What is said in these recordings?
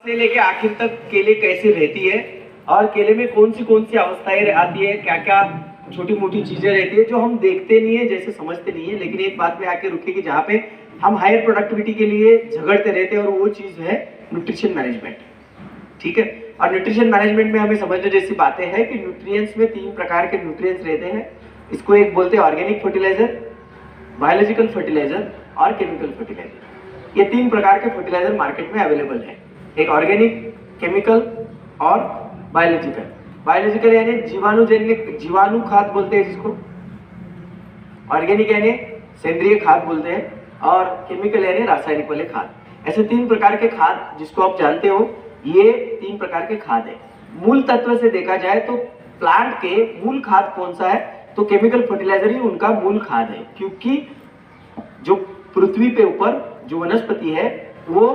से लेके आखिर तक केले कैसे रहती है और केले में कौन सी अवस्थाएं आती है, क्या क्या छोटी मोटी चीजें रहती है जो हम देखते नहीं है, जैसे समझते नहीं है, लेकिन एक बात में आके रुकेगी जहाँ पे हम हायर प्रोडक्टिविटी के लिए झगड़ते रहते हैं, और वो चीज है न्यूट्रिशन मैनेजमेंट। ठीक है, और न्यूट्रिशन मैनेजमेंट में हमें समझने जैसी बातें हैं कि न्यूट्रिएंट्स में 3 प्रकार के न्यूट्रिएंट्स रहते हैं। इसको एक बोलते हैं ऑर्गेनिक फर्टिलाइजर, बायोलॉजिकल फर्टिलाइजर और केमिकल फर्टिलाइजर। ये 3 प्रकार के फर्टिलाइजर मार्केट में अवेलेबल है, एक ऑर्गेनिक, केमिकल और बायोलॉजिकल। बायोलॉजिकल यानी जीवाणुजन्य, जीवाणु खाद बोलते हैं जिसको, ऑर्गेनिक यानी सेंद्रीय खाद बोलते हैं, और केमिकल यानी रासायनिक वाले खाद। ऐसे 3 प्रकार के खाद जिसको आप जानते हो, ये 3 प्रकार के खाद है। मूल तत्व से देखा जाए तो प्लांट के मूल खाद कौन सा है, तो केमिकल फर्टिलाइजर ही उनका मूल खाद है, क्योंकि जो पृथ्वी पे ऊपर जो वनस्पति है वो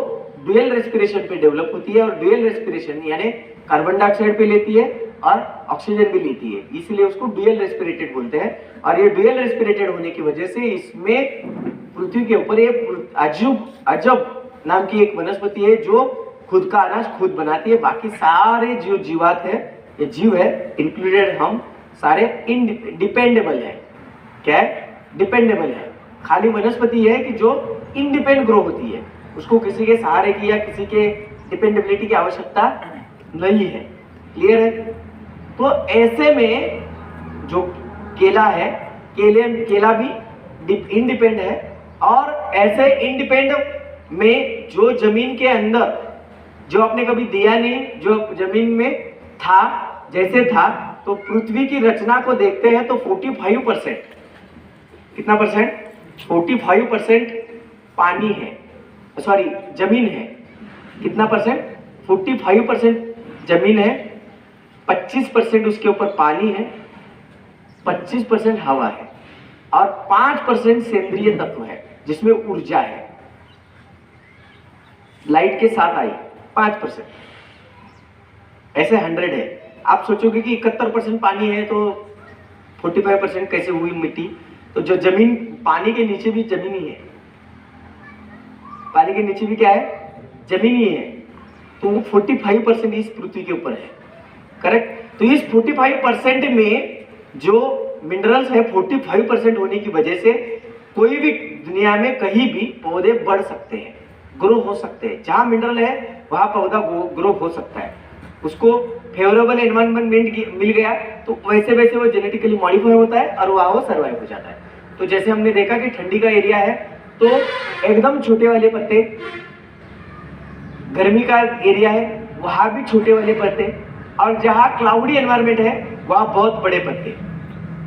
ड्यूअल रेस्पिरेशन पे डेवलप होती है, और ड्यूअल रेस्पिरेशन यानी कार्बन डाइऑक्साइड भी लेती है और ऑक्सीजन भी लेती है, इसलिए उसको ड्यूअल रेस्पिरेटेड बोलते हैं। और ये ड्यूअल रेस्पिरेटेड होने की वजह से इसमें पृथ्वी के ऊपर ये अजब नाम की एक वनस्पति है जो खुद का अनाज खुद बनाती है। बाकी सारे जो जीवात है, ये जीव है इंक्लूडेड हम सारे डिपेंडेबल है। क्या है? डिपेंडेबल है। खाली वनस्पति है कि जो इंडिपेंडेंट ग्रो होती है, उसको किसी के सहारे की या किसी के डिपेंडेबिलिटी की आवश्यकता नहीं है। क्लियर है? तो ऐसे में जो केला है, केला भी इंडिपेंडेंट है, और ऐसे इंडिपेंडेंट में जो जमीन के अंदर जो आपने कभी दिया नहीं, जो जमीन में था जैसे था, तो पृथ्वी की रचना को देखते हैं तो 45%, कितना परसेंट? 45% पानी है, सॉरी जमीन है। कितना परसेंट? 45% जमीन है, 25% उसके ऊपर पानी है, 25% हवा है, और 5% सेंद्रीय तत्व है जिसमें ऊर्जा है, लाइट के साथ आई 5%। ऐसे 100 है। आप सोचोगे कि 71% पानी है तो 45% कैसे हुई मिट्टी? तो जो जमीन, पानी के नीचे भी जमीन ही है, पानी के नीचे भी क्या है? जमीन ही है। तो वो 45% इस पृथ्वी के ऊपर है। करेक्ट? तो इस 45% में जो मिनरल्स है, 45% होने की वजह से कोई भी दुनिया में कहीं भी पौधे बढ़ सकते हैं, ग्रो हो सकते हैं। जहां मिनरल है वहां पौधा ग्रो हो सकता है। उसको फेवरेबल एनवायरनमेंट मिल गया तो वैसे वैसे वो जेनेटिकली मॉडिफाई होता है और वहां वो सर्वाइव हो जाता है। तो जैसे हमने देखा कि ठंडी का एरिया है तो एकदम छोटे वाले पत्ते, गर्मी का एरिया है वहां भी छोटे वाले पत्ते, और जहां क्लाउडी एनवायरनमेंट है वहां बहुत बड़े पत्ते।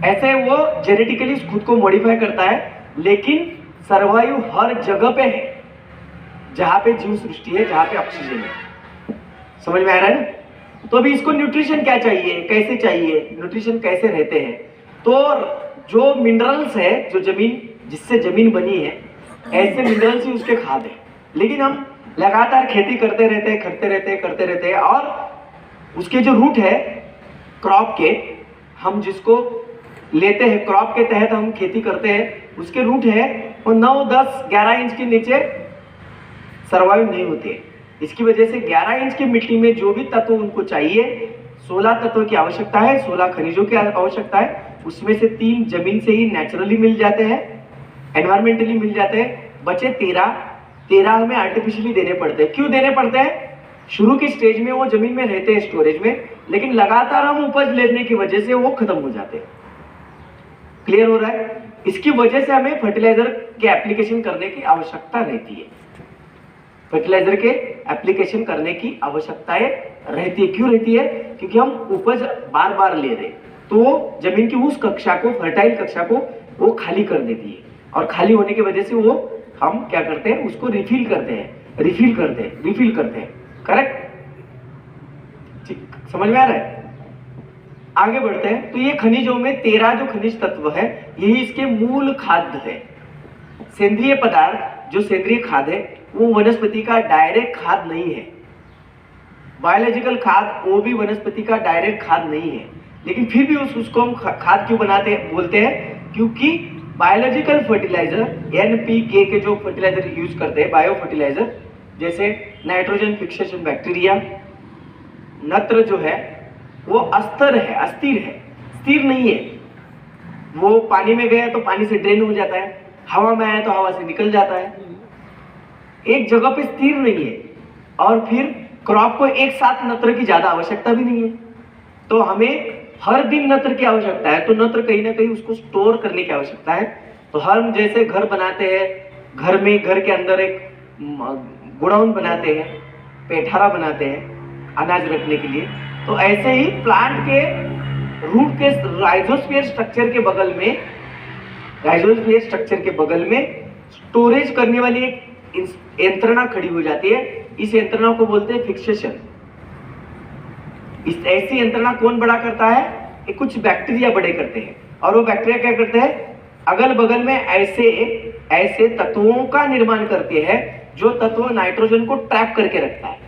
ऐसे वो जेनेटिकली खुद को मॉडिफाई करता है, लेकिन सर्वाइव हर जगह पे है जहां पे जीव सृष्टि है, जहां पे ऑक्सीजन है। समझ में आ रहा है ना? तो अभी इसको न्यूट्रिशन क्या चाहिए, कैसे चाहिए, न्यूट्रिशन कैसे रहते हैं? तो जो मिनरल्स है, जो जमीन जिससे जमीन बनी है, ऐसे मिनरल्स ही उसके खाद है। लेकिन हम लगातार खेती करते रहते हैं, और उसके जो रूट है क्रॉप के, हम जिसको लेते हैं क्रॉप के तहत हम खेती करते हैं, उसके रूट है वो 9, 10, 11 इंच के नीचे सर्वाइव नहीं होते। इसकी वजह से 11 इंच की मिट्टी में जो भी तत्व उनको चाहिए, 16 तत्व की आवश्यकता है, 16 खनिजों की आवश्यकता है, उसमें से 3 जमीन से ही नेचुरली मिल जाते हैं, एनवायरमेंटली मिल जाते हैं। बचे 13 हमें आर्टिफिशियली देने पड़ते हैं। क्यों देने पड़ते हैं? शुरू की स्टेज में वो जमीन में रहते हैं स्टोरेज में, लेकिन लगातार हम उपज लेने की वजह से वो खत्म हो जाते हैं। क्लियर हो रहा है? इसकी वजह से हमें फर्टिलाइजर के एप्लीकेशन करने की आवश्यकता रहती है। फर्टिलाइजर के एप्लीकेशन करने की आवश्यकताएं रहती है। क्यों रहती है? क्योंकि हम उपज बार बार ले रहे, तो जमीन की उस कक्षा को, फर्टाइल कक्षा को वो खाली कर देती है, और खाली होने की वजह से वो हम क्या करते हैं, उसको रिफिल करते हैं। करेक्ट? समझ में आ रहा है? आगे बढ़ते हैं। तो ये खनिजों में 13 जो खनिज तत्व है, यही इसके मूल खाद्य है। सेंद्रीय पदार्थ, जो सेंद्रीय खाद है, वो वनस्पति का डायरेक्ट खाद नहीं है। बायोलॉजिकल खाद वो भी वनस्पति का डायरेक्ट खाद नहीं है, लेकिन फिर भी उसको हम खाद क्यों बोलते हैं? क्योंकि बायोलॉजिकल फर्टिलाइजर NPK के जो फर्टिलाइजर यूज करते हैं, बायो फर्टिलाइजर, जैसे नाइट्रोजन फिक्सेशन बैक्टीरिया। नत्र जो है वो अस्थिर है, अस्थिर है, स्थिर नहीं है। वो पानी में गया तो पानी से ड्रेन हो जाता है, हवा में आया तो हवा से निकल जाता है, एक जगह पे स्थिर नहीं है। और फिर क्रॉप को एक साथ नत्र की ज्यादा आवश्यकता भी नहीं है, तो हमें हर दिन नत्र की आवश्यकता है, तो नत्र कहीं ना कहीं उसको स्टोर करने की आवश्यकता है। तो हम जैसे घर बनाते हैं, घर में घर के अंदर एक गोडाउन बनाते हैं, पेठारा बनाते हैं अनाज रखने के लिए, तो ऐसे ही प्लांट के रूट के राइजोस्फीयर स्ट्रक्चर के बगल में, राइजोस्फीयर स्ट्रक्चर के बगल में स्टोरेज करने वाली एक यंत्रणा खड़ी हो जाती है। इस यंत्रणा को बोलते हैं फिक्सेशन। इस ऐसी यंत्रणा कौन बड़ा करता है? ये कुछ बैक्टीरिया बड़े करते हैं। और वो बैक्टीरिया क्या करते हैं? अगल बगल में ऐसे तत्वों का निर्माण करते हैं जो तत्व नाइट्रोजन को ट्रैप करके रखता है।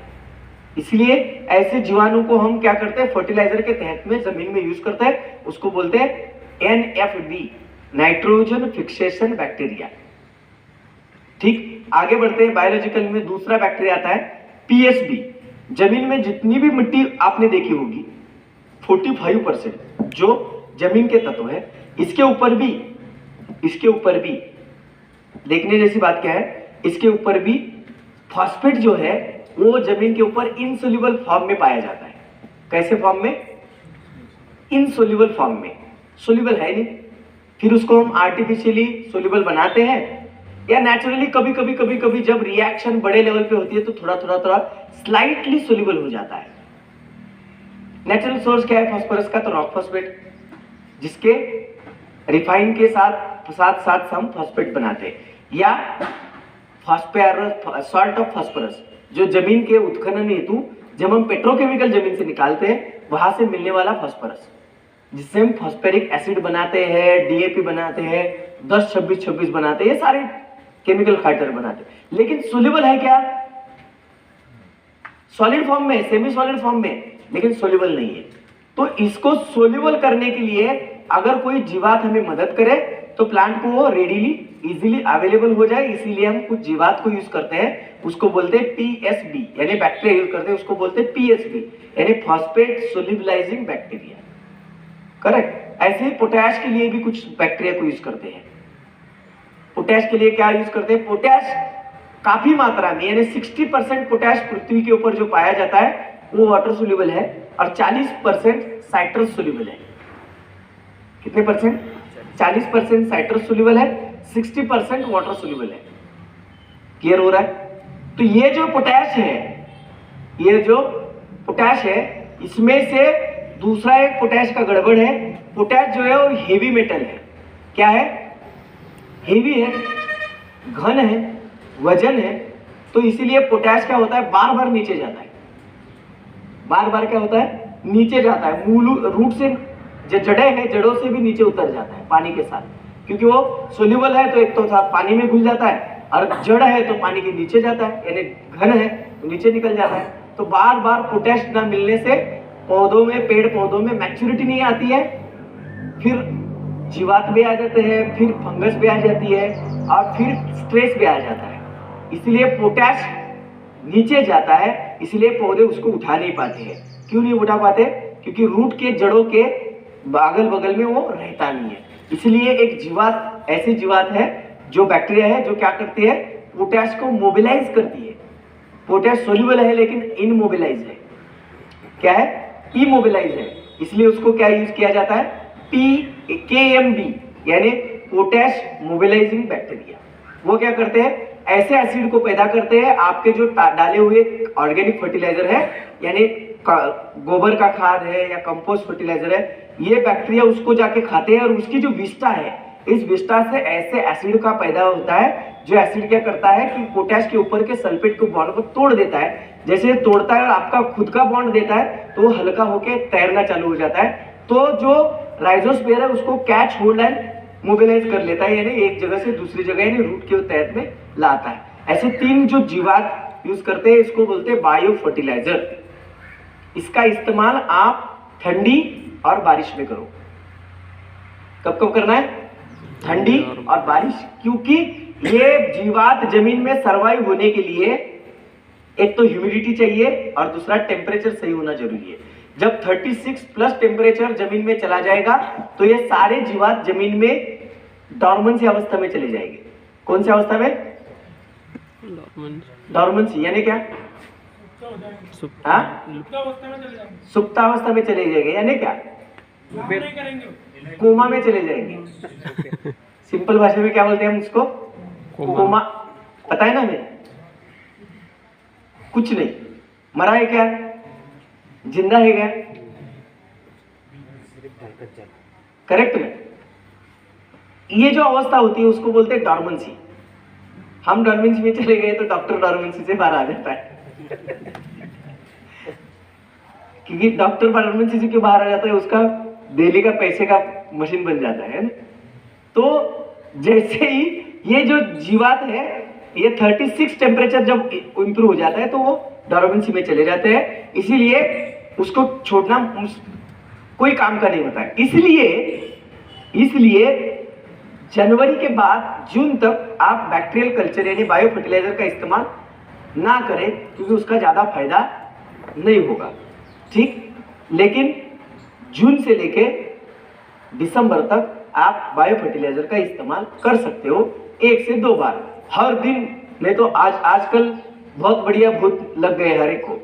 इसलिए ऐसे जीवाणु को हम क्या करते हैं? फर्टिलाइजर के तहत में जमीन में यूज करते हैं, उसको बोलते हैं NFB, नाइट्रोजन फिक्सेशन बैक्टीरिया। ठीक, आगे बढ़ते हैं। बायोलॉजिकल में दूसरा बैक्टीरिया आता है PSB। जमीन में जितनी भी मिट्टी आपने देखी होगी 45% जो जमीन के तत्व है, इसके ऊपर भी देखने जैसी बात क्या है, इसके ऊपर भी फॉस्फेट जो है वो जमीन के ऊपर इनसोल्यूबल फॉर्म में पाया जाता है। कैसे फॉर्म में? इनसोल्यूबल फॉर्म में, सोल्यूबल है नहीं। फिर उसको हम आर्टिफिशियली सोल्यूबल बनाते हैं या नेचुरली कभी जब रिएक्शन बड़े लेवल पे होती है तो थोड़ा स्लाइटली सोल्यूबल हो जाता है। नेचुरल सोर्स क्या है फास्फोरस का? तो रॉक फॉस्फेट, जिसके रिफाइन के साथ हम फॉस्फेट बनाते हैं, या सॉल्ट ऑफ फास्फोरस, जो जमीन के उत्खनन हेतु जब हम पेट्रोकेमिकल जमीन से निकालते हैं वहां से मिलने वाला फास्फोरस, जिससे हम फॉस्फेरिक एसिड बनाते हैं, DAP बनाते हैं, 10-26-26 बनाते हैं, ये सारे केमिकल खाइटर बनाते हैं। लेकिन सोल्यूबल है क्या? सॉलिड फॉर्म में, सेमी सॉलिड फॉर्म में, लेकिन सोल्यूबल नहीं है। तो इसको सोल्यूबल करने के लिए अगर कोई जीवात हमें मदद करे तो प्लांट को वो रेडीली इजीली अवेलेबल हो जाए, इसीलिए हम कुछ जीवात को यूज करते हैं, उसको बोलते हैं PSB, यानी बैक्टीरिया यूज करते हैं, उसको बोलते हैं PSB, यानी फॉस्फेट सोल्यूबलाइजिंग बैक्टीरिया। करेक्ट। ऐसे ही पोटैश के लिए भी कुछ बैक्टीरिया को यूज करते हैं। पोटैश के लिए क्या यूज करते हैं? पोटैश काफी मात्रा में, यानी 60% पोटैश पृथ्वी के ऊपर जो पाया जाता है वो वाटर सोल्यूबल है, और 40% साइट्रस सोल्यूबल है। कितने परसेंट? 40% साइट्रस सोल्यूबल है, 60% वाटर सोल्यूबल है। क्लियर हो रहा है? तो ये जो पोटैश है, इसमें से दूसरा एक पोटैश का गड़बड़ है। पोटैश जो है वो हेवी मेटल है। क्या है? हेवी है, घन है, वजन है। तो इसीलिए पोटैश क्या होता है? बार बार नीचे जाता है। बार क्या होता है? नीचे जाता है। मूल रूट से जो जड़ें हैं, जड़ों से भी नीचे उतर जाता है पानी के साथ, क्योंकि वो सोल्यूबल है तो एक तो साथ पानी में घुल जाता है, और जड़ है तो पानी के नीचे जाता है, यानी घन है तो नीचे निकल जाता है। तो बार पोटैश ना मिलने से पेड़ पौधों में मैच्योरिटी नहीं आती है, फिर जीवात भी आ जाते हैं, फिर फंगस भी आ जाती है, और फिर स्ट्रेस भी आ जाता है। इसलिए पोटैश नीचे जाता है, इसलिए पौधे उसको उठा नहीं पाते हैं। क्यों नहीं उठा पाते? क्योंकि रूट के जड़ों के अगल बगल में वो रहता नहीं है। इसलिए एक जीवात, ऐसी जीवात है जो बैक्टीरिया है जो क्या करती है? पोटैश को मोबिलाइज करती है। पोटैश सोल्यूबल है लेकिन इनमोबिलाइज है। क्या है? इमोबिलाइज है। इसलिए उसको क्या यूज किया जाता है? KMB, यानी पोटैश मोबिलाइजिंग बैक्टीरिया। वो क्या करते हैं? ऐसे एसिड को पैदा करते हैं, आपके जो डाले हुए ऑर्गेनिक फर्टिलाइजर है, यानी गोबर का खाद है या कंपोस्ट फर्टिलाइजर है, ये बैक्टीरिया उसको जाके खाते हैं, और उसकी जो विस्टा है, इस विस्टा से ऐसे एसिड का पैदा होता है, जो एसिड क्या करता है कि पोटैश के ऊपर के सल्फेट को बॉन्ड को तोड़ देता है। जैसे तोड़ता है और आपका खुद का बॉन्ड देता है, तो वो हल्का होकर तैरना चालू हो जाता है। तो जो राइजोस्फीयर है उसको कैच होल्ड एंड मोबिलाइज कर लेता है, यानी एक जगह से दूसरी जगह, यानी रूट के तहत में लाता है। ऐसे 3 जो जीवात यूज करते हैं, इसको बोलते हैं बायो फर्टिलाइजर। इसका इस्तेमाल आप ठंडी और बारिश में करो। कब कब करना है? ठंडी और बारिश, क्योंकि ये जीवात जमीन में सर्वाइव होने के लिए एक तो ह्यूमिडिटी चाहिए और दूसरा टेम्परेचर सही होना जरूरी है। जब 36 प्लस टेम्परेचर जमीन में चला जाएगा तो ये सारे जीवात जमीन में डॉर्मेंसी अवस्था में चले जाएंगे। कौन सी अवस्था में? डॉर्मेंसी यानी क्या? सुप्तावस्था में चले जाएंगे यानी क्या? कोमा में चले जाएंगे। सिंपल भाषा में क्या बोलते हैं हम उसको? कोमा। पता है ना हमें? कुछ नहीं, मरा है क्या? जिंदा है क्या? करेक्ट में? ये जो अवस्था होती है उसको बोलते हैं डॉर्मेंसी। हम डॉर्मेंसी में चले गए तो डॉक्टर डॉर्मेंसी से बाहर आ जाता है। क्योंकि डॉक्टर डॉर्मेंसी से क्यों बाहर आ जाता है? उसका डेली का पैसे का मशीन बन जाता है ना। तो जैसे ही ये जो जीवात है ये 36 टेम्परेचर जब इंप्रूव हो जाता है तो वो डॉर्मेंसी में चले जाते हैं, इसीलिए उसको छोड़ना कोई काम का नहीं होता है। इसलिए जनवरी के बाद जून तक आप बैक्टीरियल कल्चर यानी बायो फर्टिलाइजर का इस्तेमाल ना करें, क्योंकि उसका ज्यादा फायदा नहीं होगा, ठीक। लेकिन जून से लेके दिसंबर तक आप बायो फर्टिलाइजर का इस्तेमाल कर सकते हो 1 से 2 बार हर दिन। नहीं तो आजकल बहुत बढ़िया भूत लग गए हर एक को।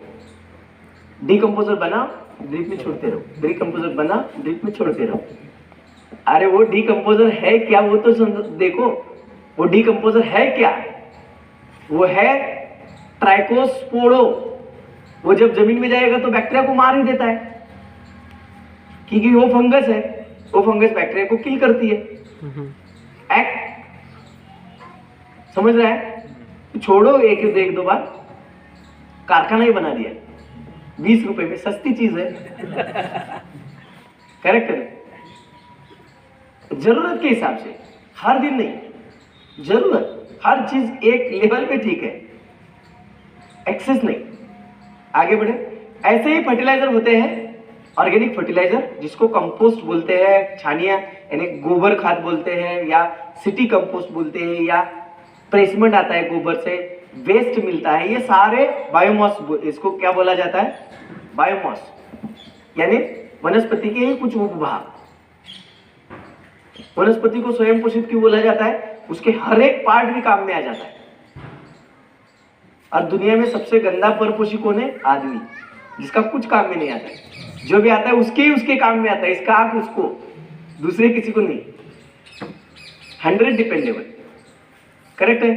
डीकम्पोजर बना ड्रिप में छोड़ते रहो, डीकम्पोजर बना ड्रिप में छोड़ते रहो। अरे वो डीकम्पोजर है क्या? वो तो देखो, वो डीकम्पोजर है क्या? वो है ट्राइकोस्पोरो। वो जब जमीन में जाएगा तो बैक्टीरिया को मार ही देता है, क्योंकि वो फंगस है। वो फंगस बैक्टीरिया को किल करती है। एक्ट समझ रहा है? तो छोड़ो, एक दो बार कारखाना ही बना दिया 20 रुपए में, सस्ती चीज है। करेक्ट है? जरूरत के हिसाब से, हर दिन नहीं, जरूरत हर चीज एक लेवल पे ठीक है, एक्सेस नहीं। आगे बढ़े। ऐसे ही फर्टिलाइजर होते हैं ऑर्गेनिक फर्टिलाइजर, जिसको कंपोस्ट बोलते हैं, छानिया यानी गोबर खाद बोलते हैं, या सिटी कंपोस्ट बोलते हैं, या प्रेसमेंट आता है गोबर से, वेस्ट मिलता है। ये सारे बायोमास, इसको क्या बोला जाता है? बायोमास यानी वनस्पति के ही कुछ उपभाग। वनस्पति को स्वयं पोषित क्यों बोला जाता है? उसके हर एक पार्ट भी काम में आ जाता है। और दुनिया में सबसे गंदा परपोषी कौन है? आदमी, जिसका कुछ काम में नहीं आता है। जो भी आता है उसके काम में आता है, इसका आंख उसको, दूसरे किसी को नहीं। 100 डिपेंडेबल। करेक्ट है?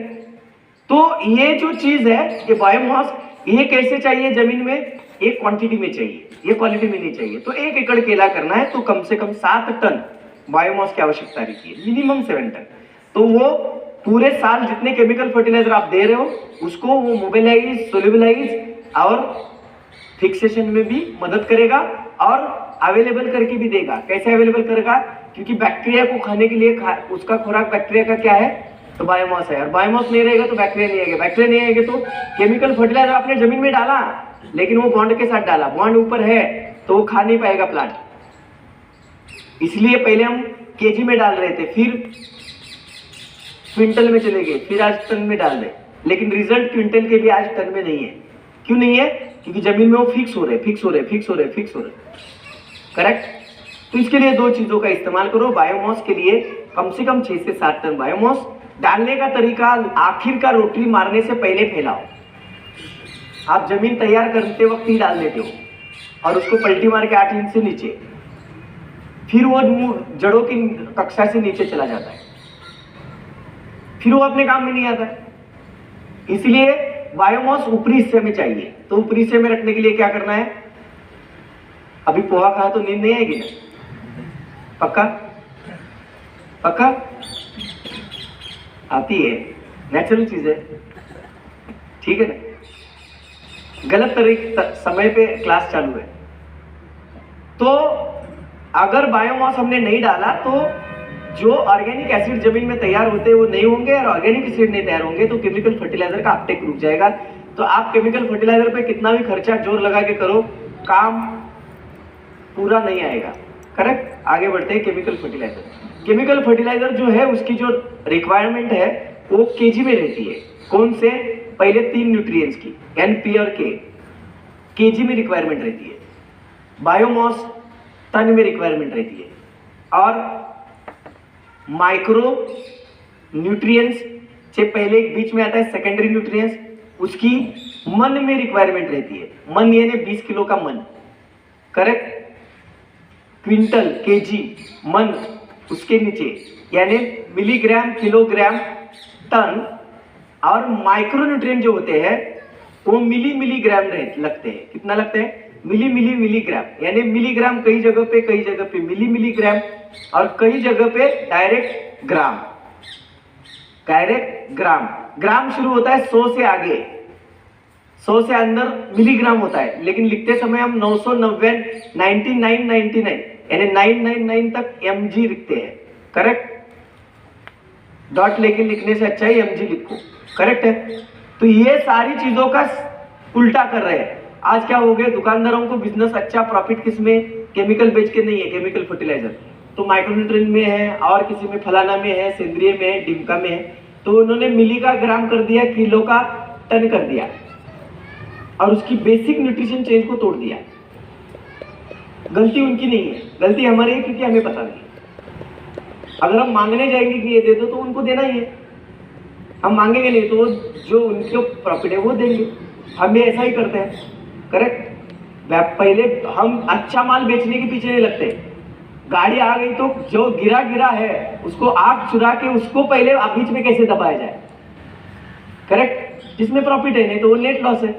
तो ये जो चीज है, ये बायोमास, ये कैसे चाहिए जमीन में? एक क्वांटिटी में चाहिए, ये क्वालिटी में नहीं चाहिए। तो 1 एकड़ केला करना है तो कम से कम 7 टन बायोमास की आवश्यकता रहती है, मिनिमम 7 टन। तो वो पूरे साल जितने केमिकल फर्टिलाइजर आप दे रहे हो उसको वो मोबिलाइज, सोल्यूबलाइज और फिक्सेशन में भी मदद करेगा, और अवेलेबल करके भी देगा। कैसे अवेलेबल करेगा? क्योंकि बैक्टीरिया को खाने के लिए उसका खुराक बैक्टीरिया का क्या है? तो बायोमास है। और बायोमास नहीं रहेगा तो बैक्टीरिया नहीं आएगा, बैक्टीरिया नहीं आएंगे तो केमिकल फर्टिलाइजर आपने जमीन में डाला, लेकिन वो बॉन्ड के साथ डाला, बॉन्ड ऊपर है तो वो खा नहीं पाएगा प्लांट। इसलिए पहले हम केजी में डाल रहे थे, फिर क्विंटल में चले गए, फिर आज टन में डाल रहे, लेकिन रिजल्ट क्विंटल के भी आज टन में नहीं है। क्यों नहीं है? क्योंकि जमीन में वो फिक्स हो रहे। करेक्ट? तो इसके लिए 2 चीजों का इस्तेमाल करो। बायोमास के लिए कम से कम 6 से 7 टन बायोमास। डालने का तरीका, आखिर का रोटरी मारने से पहले फैलाओ। आप जमीन तैयार करते वक्त ही डाल देते हो और उसको पलटी मार के 8 इंच से नीचे, फिर वो जड़ों की कक्षा से नीचे चला जाता है, फिर वो अपने काम में नहीं आता है। इसलिए बायोमास ऊपरी हिस्से में चाहिए। तो ऊपरी हिस्से में रखने के लिए क्या करना है? अभी पोहा खाया तो नींद नहीं आएगी ना? पक्का? पक्का आती है, नेचुरल चीज है, ठीक है ना? गलत समय पे क्लास चालू है। तो अगर बायोमास हमने नहीं डाला तो जो ऑर्गेनिक एसिड जमीन में तैयार होते हैं वो नहीं होंगे, और ऑर्गेनिक एसिड नहीं तैयार होंगे तो केमिकल फर्टिलाइजर का अपटेक रुक जाएगा। तो आप केमिकल फर्टिलाइजर पे कितना भी खर्चा जोर लगा के करो, काम पूरा नहीं आएगा। करेक्ट? आगे बढ़ते हैं। केमिकल फर्टिलाइजर जो है उसकी जो रिक्वायरमेंट है वो केजी में रहती है। कौन से? पहले 3 न्यूट्रिएंट्स की एन, पी और के केजी में रिक्वायरमेंट रहती है, बायोमास टन में रिक्वायरमेंट रहती है, और माइक्रो न्यूट्रिएंट्स से पहले एक बीच में आता है सेकेंडरी न्यूट्रिएंट्स, उसकी मन में रिक्वायरमेंट रहती है। मन यानी 20 किलो का मन, करेक्ट, क्विंटल, केजी, मन उसके नीचे यानी मिलीग्राम, किलोग्राम, टन, और माइक्रो न्यूट्रिएंट जो होते हैं वो मिलीग्राम लगते हैं। कितना लगते हैं? मिलीग्राम, यानी मिलीग्राम कई जगह पे मिलीग्राम, और कई जगह पे डायरेक्ट ग्राम। ग्राम शुरू होता है 100 से आगे, 100 से अंदर मिलीग्राम होता है, लेकिन लिखते समय हम 999 यानी 999 तक mg लिखते हैं, करेक्ट। डॉट लेके लिखने से अच्छा ही mg लिखो, करेक्ट है। तो ये सारी चीजों का उल्टा कर रहे हैं। आज क्या हो गया, दुकानदारों को बिजनेस अच्छा प्रॉफिट किस में, केमिकल बेच के नहीं है, केमिकल फर्टिलाइजर तो माइक्रोन्यूट्रिएंट में है, और किसी में फलाना में है, सेंद्रिय में है, डिम्का में है, तो उन्होंने मिली का ग्राम कर दिया, किलो का टन कर दिया, और उसकी बेसिक न्यूट्रिशन चेंज को तोड़ दिया। गलती उनकी नहीं है, गलती हमारी है, क्योंकि हमें पता नहीं। अगर हम मांगने जाएंगे कि ये दे दो तो उनको देना ही है, हम मांगेंगे नहीं तो जो उनके प्रॉफिट है वो देंगे। हम भी ऐसा ही करते हैं, करेक्ट। पहले हम अच्छा माल बेचने के पीछे नहीं लगते, गाड़ी आ गई तो जो गिरा है उसको आग चुरा के उसको पहले बीच में कैसे दबाया जाए, करेक्ट, जिसमें प्रॉफिट है, नहीं तो वो नेट लॉस है।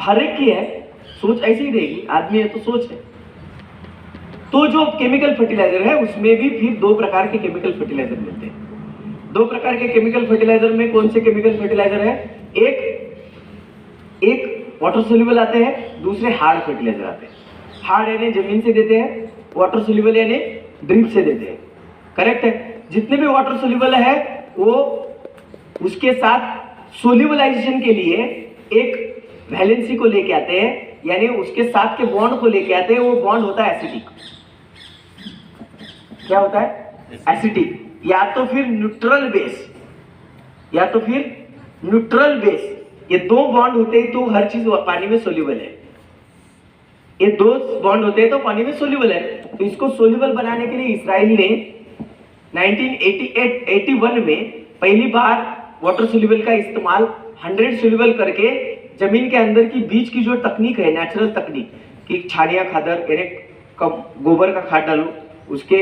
हर एक की है सोच, ऐसी ही रहेगी, आदमी है तो सोच है। तो जो केमिकल फर्टिलाइजर है उसमें भी फिर 2 प्रकार के केमिकल फर्टिलाइजर मिलते हैं। 2 प्रकार के केमिकल फर्टिलाइजर में कौन से केमिकल फर्टिलाइजर है, एक वाटर सोल्यूबल आते हैं, दूसरे हार्ड फर्टिलाइजर आते हैं। हार्ड यानी जमीन से देते हैं, वाटर सोल्यूबल यानी ड्रिप से देते हैं, करेक्ट है। जितने भी वाटर सोल्यूबल है वो उसके साथ सोल्यूबलाइजेशन के लिए एक वैलेंसी को लेके आते हैं, यानी उसके साथ के बॉन्ड को लेके आते हैं। वो बॉन्ड होता है एसिडिक। क्या होता है? एसिडिक, या तो फिर न्यूट्रल बेस, ये 2 बॉन्ड होते हैं तो हर चीज पानी में सोल्यूबल है। ये 2 बॉन्ड होते हैं तो पानी में सोल्यूबल है। तो इसको सोल्यूबल बनाने के लिए इसराइल ने 1981 में पहली बार वाटर सोल्यूबल का इस्तेमाल 100 सोल्यूबल करके जमीन के अंदर की बीज की जो तकनीक है, नेचुरल तकनीक कि छानिया खादर यानी गोबर का खाद डालो, उसके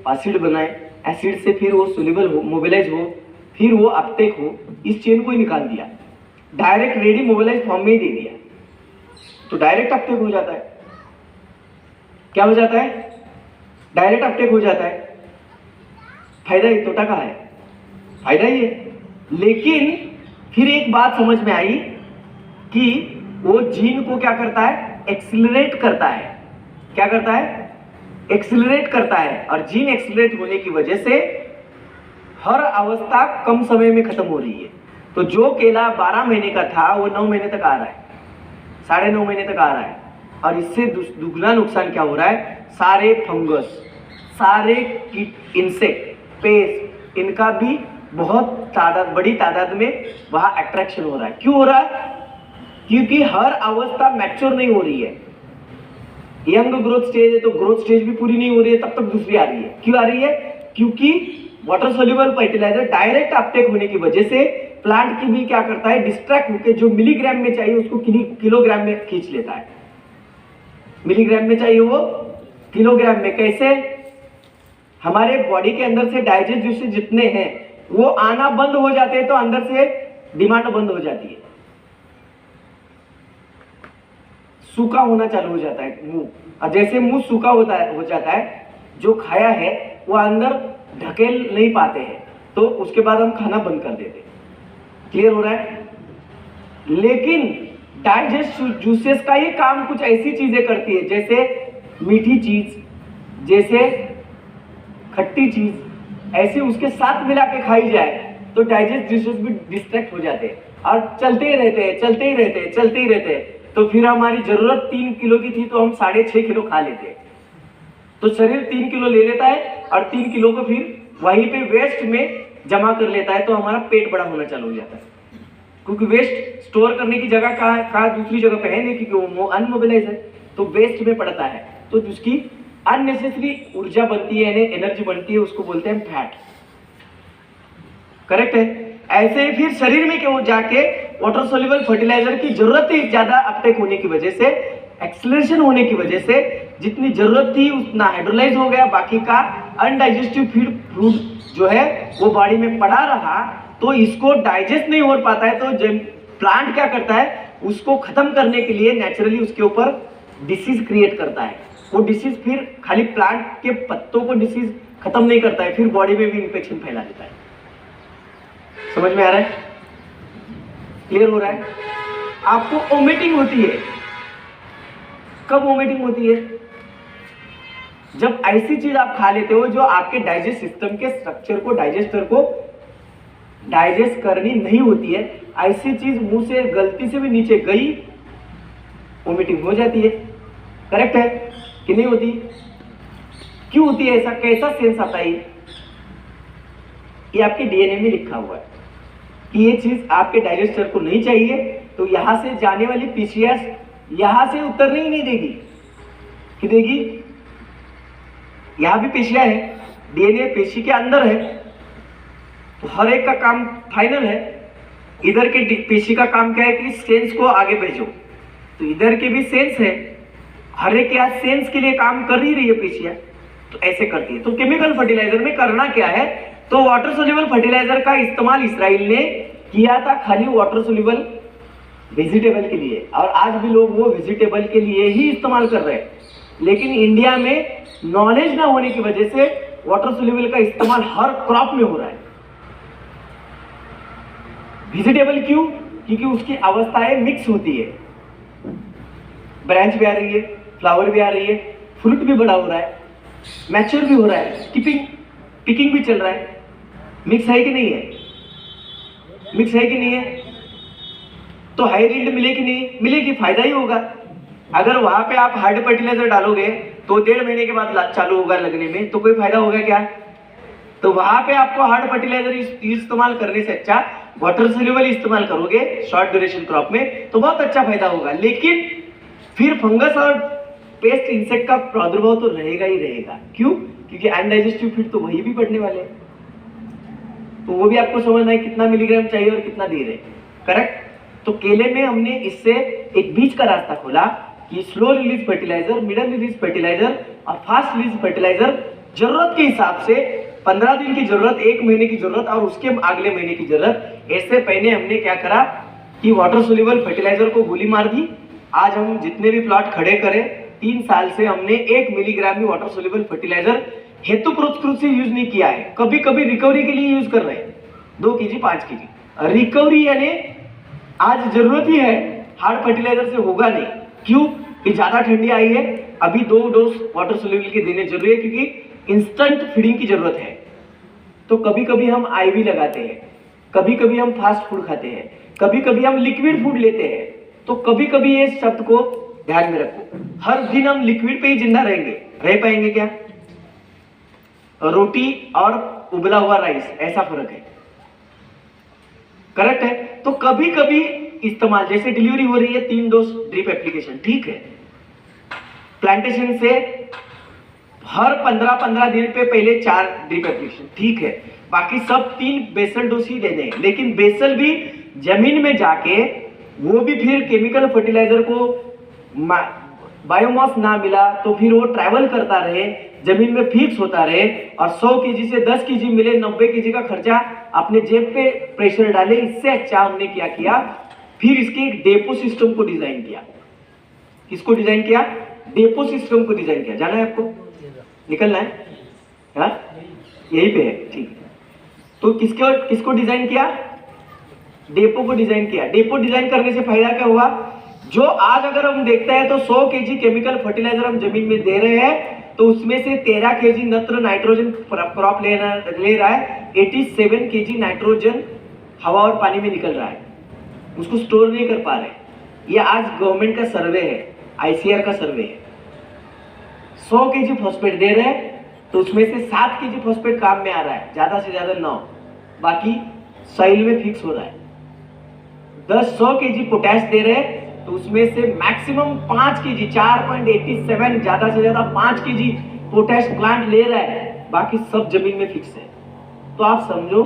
एसिड बनाए, एसिड से फिर वो सोल्यूबल हो, मोबिलाइज हो, फिर वो अपटेक हो, इस चेन को ही निकाल दिया, डायरेक्ट रेडी मोबिलाइज फॉर्म में ही दे दिया, तो डायरेक्ट अपटेक हो जाता है। क्या हो जाता है? डायरेक्ट अपटेक हो जाता है। फायदा ही, तोटा कहाँ है? फायदा ही है। लेकिन फिर एक बात समझ में आई कि वो जीन को क्या करता है? एक्सिलरेट करता है। क्या करता है? एक्सिलरेट करता है। और जीन एक्सिलरेट होने की वजह से हर अवस्था कम समय में खत्म हो रही है। तो जो केला 12 महीने का था वो 9 महीने तक आ रहा है, 9.5 महीने तक आ रहा है। और इससे दुगना नुकसान क्या हो रहा है? सारे फंगस, सारे कीट, इंसेक्ट, पेस्ट, इनका भी बहुत बड़ी तादाद में वहां अट्रैक्शन हो रहा है। क्यों हो रहा है? क्योंकि हर अवस्था मैच्योर नहीं हो रही है। यंग ग्रोथ स्टेज है तो ग्रोथ स्टेज भी पूरी नहीं हो रही है, तब तक दूसरी आ रही है। क्यों आ रही है? क्योंकि water soluble fertiliser direct uptake होने की वजह से प्लांट की भी क्या करता है? डिस्ट्रैक्ट होकर जो मिलीग्राम में चाहिए उसको किलोग्राम में खींच लेता है। मिलीग्राम में चाहिए वो किलोग्राम में। कैसे? हमारे बॉडी के अंदर से डाइजेस्ट जूसेस जितने हैं वो आना बंद हो जाते हैं, तो अंदर से डिमांड बंद हो जाती है, सूखा होना चालू हो जाता है मुंह। और जैसे मुंह सूखा हो जाता है, जो खाया है वो अंदर ढकेल नहीं पाते हैं, तो उसके बाद हम खाना बंद कर देते हैं। क्लियर हो रहा है? लेकिन डाइजेस्ट जूसेस का ये काम कुछ ऐसी चीजें करती है, जैसे मीठी चीज, जैसे खट्टी चीज, ऐसे उसके साथ मिला के खाई जाए तो डाइजेस्ट जूसेस भी डिस्ट्रैक्ट हो जाते हैं और चलते ही रहते हैं। तो फिर हमारी जरूरत 3 किलो की थी तो हम 6.5 किलो खा लेते हैं। तो शरीर 3 किलो ले लेता है और 3 किलो को फिर वहीं पे वेस्ट में जमा कर लेता है, तो हमारा पेट बड़ा होना चालू हो जाता है। क्योंकि वेस्ट स्टोर करने की जगह कहाँ दूसरी जगह पे है नहीं, क्योंकि वो अनमोबिलाइज है, तो वेस्ट में पड़ता है, तो जिसकी अननेसेसरी ऊर्जा बनती है यानी एनर्जी बनती है, उसको बोलते हैं फैट। करेक्ट है। ऐसे ही फिर शरीर में क्या हो जाके वाटर सोल्यूबल फर्टिलाइजर की जरूरत ही ज्यादा अपटेक होने की वजह से, एक्सेलरेशन होने की वजह से जितनी जरूरत थी उतना हाइड्रोलाइज हो गया, बाकी का अनडाइजेस्टिव फीड फ्रूट जो है वो बॉडी में पड़ा रहा, तो इसको डाइजेस्ट नहीं हो पाता है, तो प्लांट क्या करता है, उसको खत्म करने के लिए नेचुरली उसके ऊपर डिसीज क्रिएट करता है। वो डिसीज फिर खाली प्लांट के पत्तों को डिसीज खत्म नहीं करता है, फिर बॉडी में भी इंफेक्शन फैला देता है। समझ में आ रहा है? क्लियर हो रहा है? आपको वोमिटिंग होती है। कब वोमिटिंग होती है? जब ऐसी चीज आप खा लेते हो जो आपके डाइजेस्ट सिस्टम के स्ट्रक्चर को, डाइजेस्टर को डाइजेस्ट करनी नहीं होती है, ऐसी चीज मुंह से गलती से भी नीचे गई, वोमिटिंग हो जाती है। करेक्ट है कि नहीं होती? क्यों होती है ऐसा? कैसा सेंस आता है? ये आपके डीएनए में लिखा हुआ है कि ये चीज आपके डाइजेस्टर को नहीं चाहिए, तो यहां से जाने वाली पीसीएस यहां से उतरने ही नहीं देगी। कि देगी? यहां भी पेशियां है, डीएनए पेशी के अंदर है, तो हर एक का काम फाइनल है। इधर के पेशी का काम क्या है कि सेंस को आगे भेजो, तो इधर के भी सेंस है, हर एक यहाँ सेंस के लिए काम कर ही रही है पेशियां, तो ऐसे करती है। तो केमिकल फर्टिलाइजर में करना क्या है, तो वाटर सोल्यूबल फर्टिलाइजर का इस्तेमाल इसराइल ने किया था खाली वाटर सोल्यूबल वेजिटेबल के लिए, और आज भी लोग वो वेजिटेबल के लिए ही इस्तेमाल कर रहे हैं। लेकिन इंडिया में नॉलेज ना होने की वजह से वाटर सोल्यूबल का इस्तेमाल हर क्रॉप में हो रहा है। वेजिटेबल क्यों? क्योंकि उसकी अवस्थाएं मिक्स होती है, ब्रांच भी आ रही है, फ्लावर भी आ रही है, फ्रूट भी बड़ा हो रहा है, मैच्योर भी हो रहा है, पिकिंग भी चल रहा है। मिक्स है कि नहीं है? मिक्स है कि नहीं है? तो हाई यील्ड मिलेगी नहीं? मिलेगी, फायदा ही होगा। अगर वहां पे आप हार्ड फर्टिलाइजर डालोगे तो 1.5 महीने के बाद चालू होगा लगने में, तो कोई फायदा होगा क्या? तो वहां पे आपको हार्ड फर्टिलाइजर इस्तेमाल करने से अच्छा वाटर सोल्यूबल इस्तेमाल करोगे शॉर्ट ड्यूरेशन क्रॉप में, तो बहुत अच्छा फायदा होगा। लेकिन फिर फंगस और पेस्ट इंसेक्ट का प्रादुर्भाव तो रहेगा ही रहेगा। क्यों? क्योंकि अनडाइजेस्टिव फीड तो वही भी बढ़ने वाले हैं, तो वो भी आपको समझना है कितना मिलीग्राम चाहिए और कितना दे रहे। करेक्ट? तो केले में हमने इससे एक बीच का रास्ता खोला कि slow release fertiliser, middle release fertiliser और फास्ट रिलीज फर्टिलाइजर जरूरत के हिसाब से 15 दिन की जरूरत, 1 महीने की जरूरत और उसके अगले महीने की जरूरत, ऐसे पहले हमने क्या करा कि वाटर सोल्यूबल फर्टिलाइजर को गोली मार दी। आज हम जितने भी प्लॉट खड़े करें, 3 साल से हमने 1 मिलीग्राम भी वाटर सोल्यूबल फर्टिलाइजर हेतुपुरस्कृत से यूज नहीं किया है। कभी कभी रिकवरी के लिए यूज कर रहे हैं, 2 केजी 5 केजी रिकवरी, यानी आज जरूरत ही है, हार्ड फर्टिलाइजर से होगा नहीं। क्यों? कि ज्यादा ठंडी आई है, अभी 2 डोज वाटर सोल्यूबल के देने जरूरी है, क्योंकि इंस्टेंट फीडिंग की जरूरत है। तो कभी कभी हम आईवी लगाते हैं, कभी कभी हम फास्ट फूड खाते हैं, कभी कभी हम लिक्विड फूड लेते हैं। तो कभी कभी ये शब्द को ध्यान में रखो, हर दिन हम लिक्विड पे ही जिंदा रहेंगे, रह पाएंगे क्या? रोटी और उबला हुआ राइस, ऐसा फर्क है। करेक्ट है? तो कभी कभी इस्तेमाल, जैसे डिलीवरी हो रही है 3 डोज ड्रिप एप्लीकेशन, ठीक है, प्लांटेशन से हर 15-15 दिन पे पहले 4 ड्रिप एप्लीकेशन, ठीक है, बाकी सब 3 बेसल डोज ही देने हैं। लेकिन बेसल भी जमीन में जाके, वो भी फिर केमिकल फर्टिलाइजर को बायोमास ना मिला तो फिर वो ट्रैवल करता रहे, जमीन में फिक्स होता रहे, और 100 केजी से 10 केजी मिले, 90 केजी का खर्चा अपने जेब पे प्रेशर डाले। इससे अच्छा हमने क्या किया, फिर इसके एक डेपो सिस्टम को डिजाइन किया। किसको डिजाइन किया? डेपो सिस्टम को डिजाइन किया। जाना है आपको? निकलना है? हाँ, यही पे है, ठीक है। तो किसको डिजाइन किया? डेपो को डिजाइन किया। डेपो डिजाइन करने से फायदा क्या हुआ, जो आज अगर हम देखते हैं तो 100 केजी केमिकल फर्टिलाइजर हम जमीन में दे रहे हैं, तो उसमें से 13 केजी नत्र नाइट्रोजन क्रॉप ले रहा है, 87 केजी नाइट्रोजन हवा और पानी में निकल रहा है, उसको स्टोर नहीं कर पा रहे। ये आज गवर्नमेंट का सर्वे है, आईसीआर का सर्वे है। 100 केजी फॉस्फेट दे रहे हैं, तो उसमें से 7 केजी फॉस्फेट काम में आ रहा है, ज्यादा से ज्यादा 9, बाकी सॉइल में फिक्स हो रहा है। 100 केजी पोटैश दे रहे हैं तो उसमें से मैक्सिमम 5 केजी 4.87 ज्यादा से ज्यादा 5 केजी पोटैश प्लांट ले रहा है, बाकी सब जमीन में फिक्स है। तो आप समझो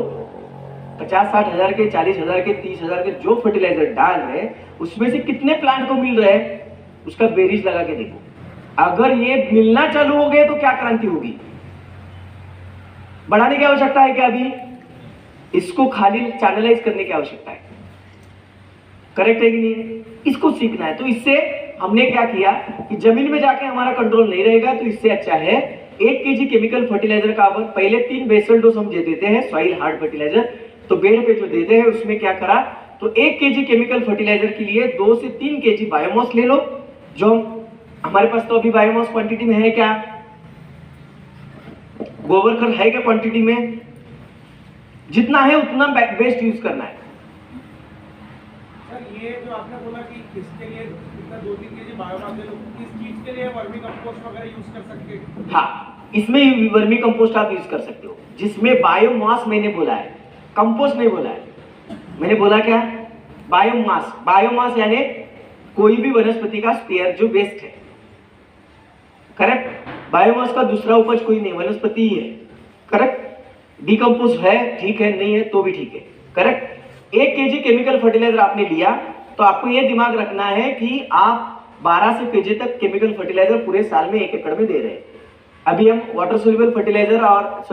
50-60 हजार के, 40 हजार के, 30 हजार के जो फर्टिलाइजर डाल रहे हैं उसमें से कितने प्लांट को मिल रहा है, उसका बेरीज लगा के देखो। अगर ये मिलना चालू हो गए तो क्या क्रांति होगी। बढ़ाने की आवश्यकता है क्या, अभी इसको खाली चैनलाइज करने की आवश्यकता है, करेक्ट है कि नहीं, इसको सीखना है। तो इससे हमने क्या किया कि जमीन में जाके हमारा कंट्रोल नहीं रहेगा, तो इससे अच्छा है 1 केजी केमिकल फर्टिलाइजर का पहले 3 बेसल डोज हम दे देते हैं सॉइल हार्ड फर्टिलाइजर। तो बेड पे जो देते हैं उसमें क्या करा, तो 1 केजी केमिकल फर्टिलाइजर के लिए 2 से 3 केजी बायोमास ले लो, जो हमारे पास तो अभी बायोमास क्वांटिटी में है क्या, गोबर खाद है क्या क्वांटिटी में, जितना है उतना बेस्ट यूज करना है। सर ये जो आपने बोला कि इसके लिए 2-3 केजी बायोमास ले लो, इस चीज के लिए वर्मी कंपोस्ट वगैरह यूज कर सकते हैं? हाँ, इसमें वर्मी कंपोस्ट आप यूज कर सकते हो, जिसमें बायोमास मैंने बोला है, कंपोस्ट नहीं बोला है। मैंने बोला क्या, बायोमास। बायोमास यानी कोई भी वनस्पति का स्पेयर जो वेस्ट है, करेक्ट। बायोमास का दूसरा उपज कोई नहीं, वनस्पति ही है, करेक्ट। डिकम्पोज है, ठीक है, नहीं है तो भी ठीक है, करेक्ट। 1 केजी केमिकल फर्टिलाइजर आपने लिया तो आपको यह दिमाग रखना है कि आप 12 से केजी तक केमिकल फर्टिलाइजर पूरे साल में 1 एकड़ में दे रहे हैं। अभी हम वाटर सोल्यूबल फर्टिलाइजर और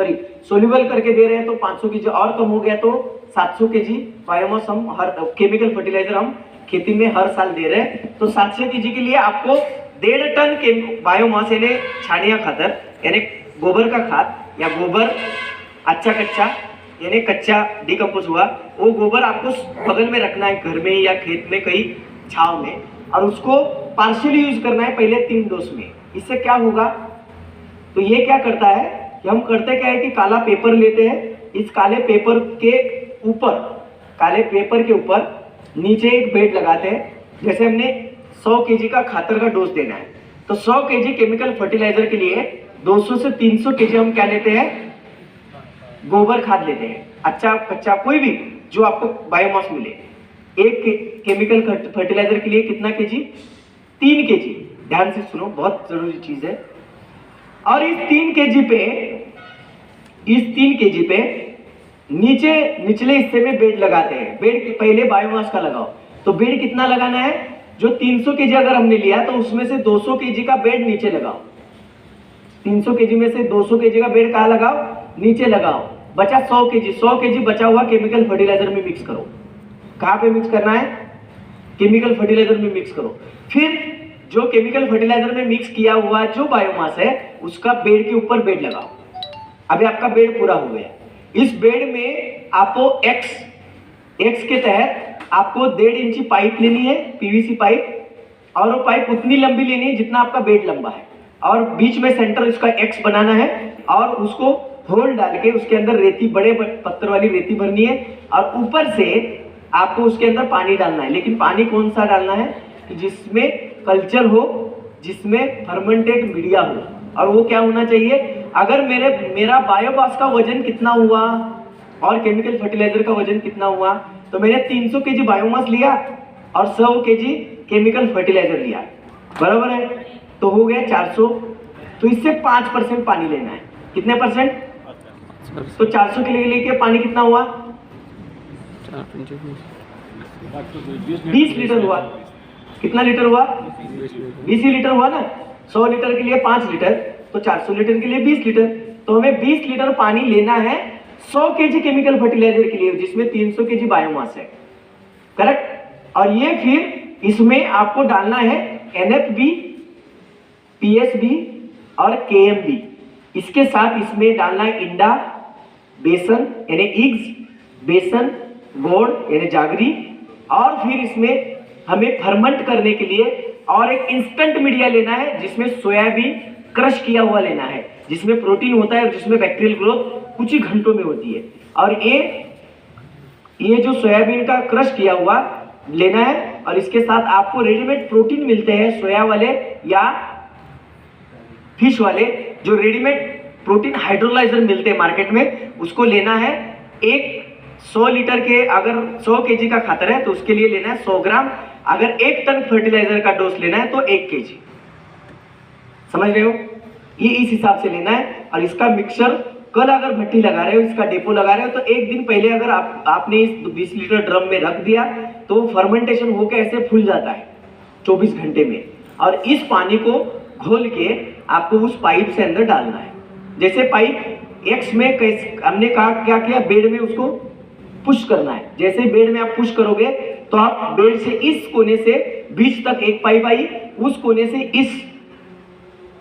सोल्यूबल करके दे रहे हैं, तो 500 केजी और कम हो गया तो 700 केजी बायोमास हम हर केमिकल फर्टिलाइजर हम खेती में हर साल दे रहे हैं। तो 700 केजी के लिए आपको 1.5 टन के बायोमास यानी छानिया खातर यानी गोबर का खाद या गोबर अच्छा कच्चा यानी कच्चा डिकम्पोज हुआ, वो गोबर आपको बगल में रखना है, घर में या खेत में कहीं छाव में, और उसको पार्शियली यूज करना है पहले 3 डोज में। इससे क्या होगा, तो ये क्या करता है कि हम करते क्या है कि काला पेपर लेते हैं, इस काले पेपर के ऊपर नीचे एक बेड लगाते हैं। जैसे हमने 100 केजी का खातर का डोज देना है तो 100 केजी केमिकल फर्टिलाइजर के लिए 200 से 300 केजी हम क्या लेते हैं, गोबर खाद लेते हैं, अच्छा कच्चा कोई भी जो आपको बायोमास मिले। एक केमिकल फर्टिलाइजर के लिए कितना केजी, 3 केजी। ध्यान से सुनो, बहुत जरूरी चीज है। और इस 3 केजी पे निचले हिस्से में बेड लगाते हैं। बेड के पहले बायोमास का लगाओ, तो बेड कितना लगाना है, जो 300 केजी अगर हमने लिया तो उसमें से 200 केजी का बेड नीचे लगाओ। 300 केजी में से 200 केजी का बेड कहाँ लगाओ, नीचे लगाओ। बचा 100 केजी बचा हुआ केमिकल फर्टिलाइजर में मिक्स करो। कहाँ पे मिक्स करना है, केमिकल फर्टिलाइजर में मिक्स करो। फिर जो केमिकल फर्टिलाइजर में मिक्स किया हुआ जो बायोमास है उसका बेड के ऊपर बेड लगाओ। अभी आपका बेड पूरा हो गया। इस बेड में आपको एक्स के तहत आपको 1.5 इंची पाइप लेनी है, पीवीसी पाइप, और वो पाइप उतनी लंबी लेनी है जितना आपका बेड लंबा है, और बीच में सेंटर इसका एक्स बनाना है, और उसको होल डाल के उसके अंदर रेती, बड़े पत्थर वाली रेती भरनी है, और ऊपर से आपको उसके अंदर पानी डालना है। लेकिन पानी कौन सा डालना है, जिसमें कल्चर हो, जिसमें फर्मेंटेड मीडिया हो, और वो क्या होना चाहिए, अगर मेरा बायोमास का वजन कितना हुआ और केमिकल फर्टिलाइजर का वजन कितना हुआ, तो मैंने 300 केजी बायोमास लिया और 100 केजी केमिकल फर्टिलाइजर लिया, बराबर है, तो हो गया 400। तो इससे 5% पानी लेना है। कितने परसेंट, तो 400 के लिए पानी कितना हुआ, 20 लीटर हुआ। कितना लीटर हुआ, 20 लीटर हुआ ना। 100 लीटर के लिए 5 लीटर, तो 400 लीटर के लिए 20 लीटर। तो हमें 20 लीटर पानी लेना है 100 केजी केमिकल फर्टिलाइजर के लिए, जिसमें 300 केजी बायोमास है, करेक्ट। और ये फिर इसमें आपको डालना है NFB, PSB और KMB। इसके साथ इसमें डालना है इंडा, बेसन यानी इग्स, बेसन, गोड़ यानी जागरी, और फिर इसमें हमें फर्मेंट करने के लिए और एक इंस्टेंट मीडिया लेना है, जिसमें सोयाबीन क्रश किया हुआ लेना है, जिसमें प्रोटीन होता है और जिसमें बैक्टीरियल ग्रोथ कुछ ही घंटों में होती है। और ये जो सोयाबीन का क्रश किया हुआ लेना है, और इसके साथ आपको रेडीमेड प्रोटीन मिलते हैं, सोया वाले या फिश वाले, जो रेडीमेड प्रोटीन हाइड्रोलाइजर मिलते हैं मार्केट में, उसको लेना है। एक 100 लीटर के अगर 100 केजी का खातर है तो उसके लिए लेना है 100 ग्राम। अगर 1 टन फर्टिलाइजर का डोज लेना है तो 1 केजी। समझ रहे हो? ये इस हिसाब से लेना है। और इसका मिक्सचर कल अगर भट्टी लगा रहे हो, इसका डेपो लगा रहे हो, तो एक दिन पहले अगर आपने इस 20 लीटर ड्रम में रख दिया तो फर्मेंटेशन होकर ऐसे फूल जाता है 24 घंटे में। और इस पानी को घोल के आपको उस पाइप से अंदर डालना है। जैसे पाइप एक्स में कैसे हमने कहा क्या किया, बेड में उसको पुश करना है। जैसे बेड में आप पुश करोगे तो आप बेड से इस कोने से बीच तक एक पाइप आई, उस कोने से इस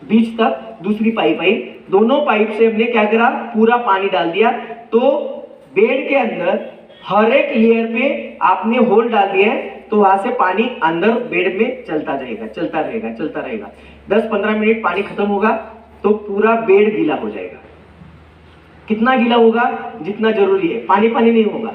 बीच तक दूसरी पाइप आई। दोनों पाइप से हमने क्या करा, पूरा पानी डाल दिया। तो बेड के अंदर हर एक लेयर पे आपने होल डाल दिया है, तो वहां से पानी अंदर बेड में चलता रहेगा, चलता रहेगा, चलता रहेगा। 10-15 मिनट पानी खत्म होगा तो पूरा बेड गीला हो जाएगा। कितना गीला होगा? जितना जरूरी है, पानी पानी नहीं होगा।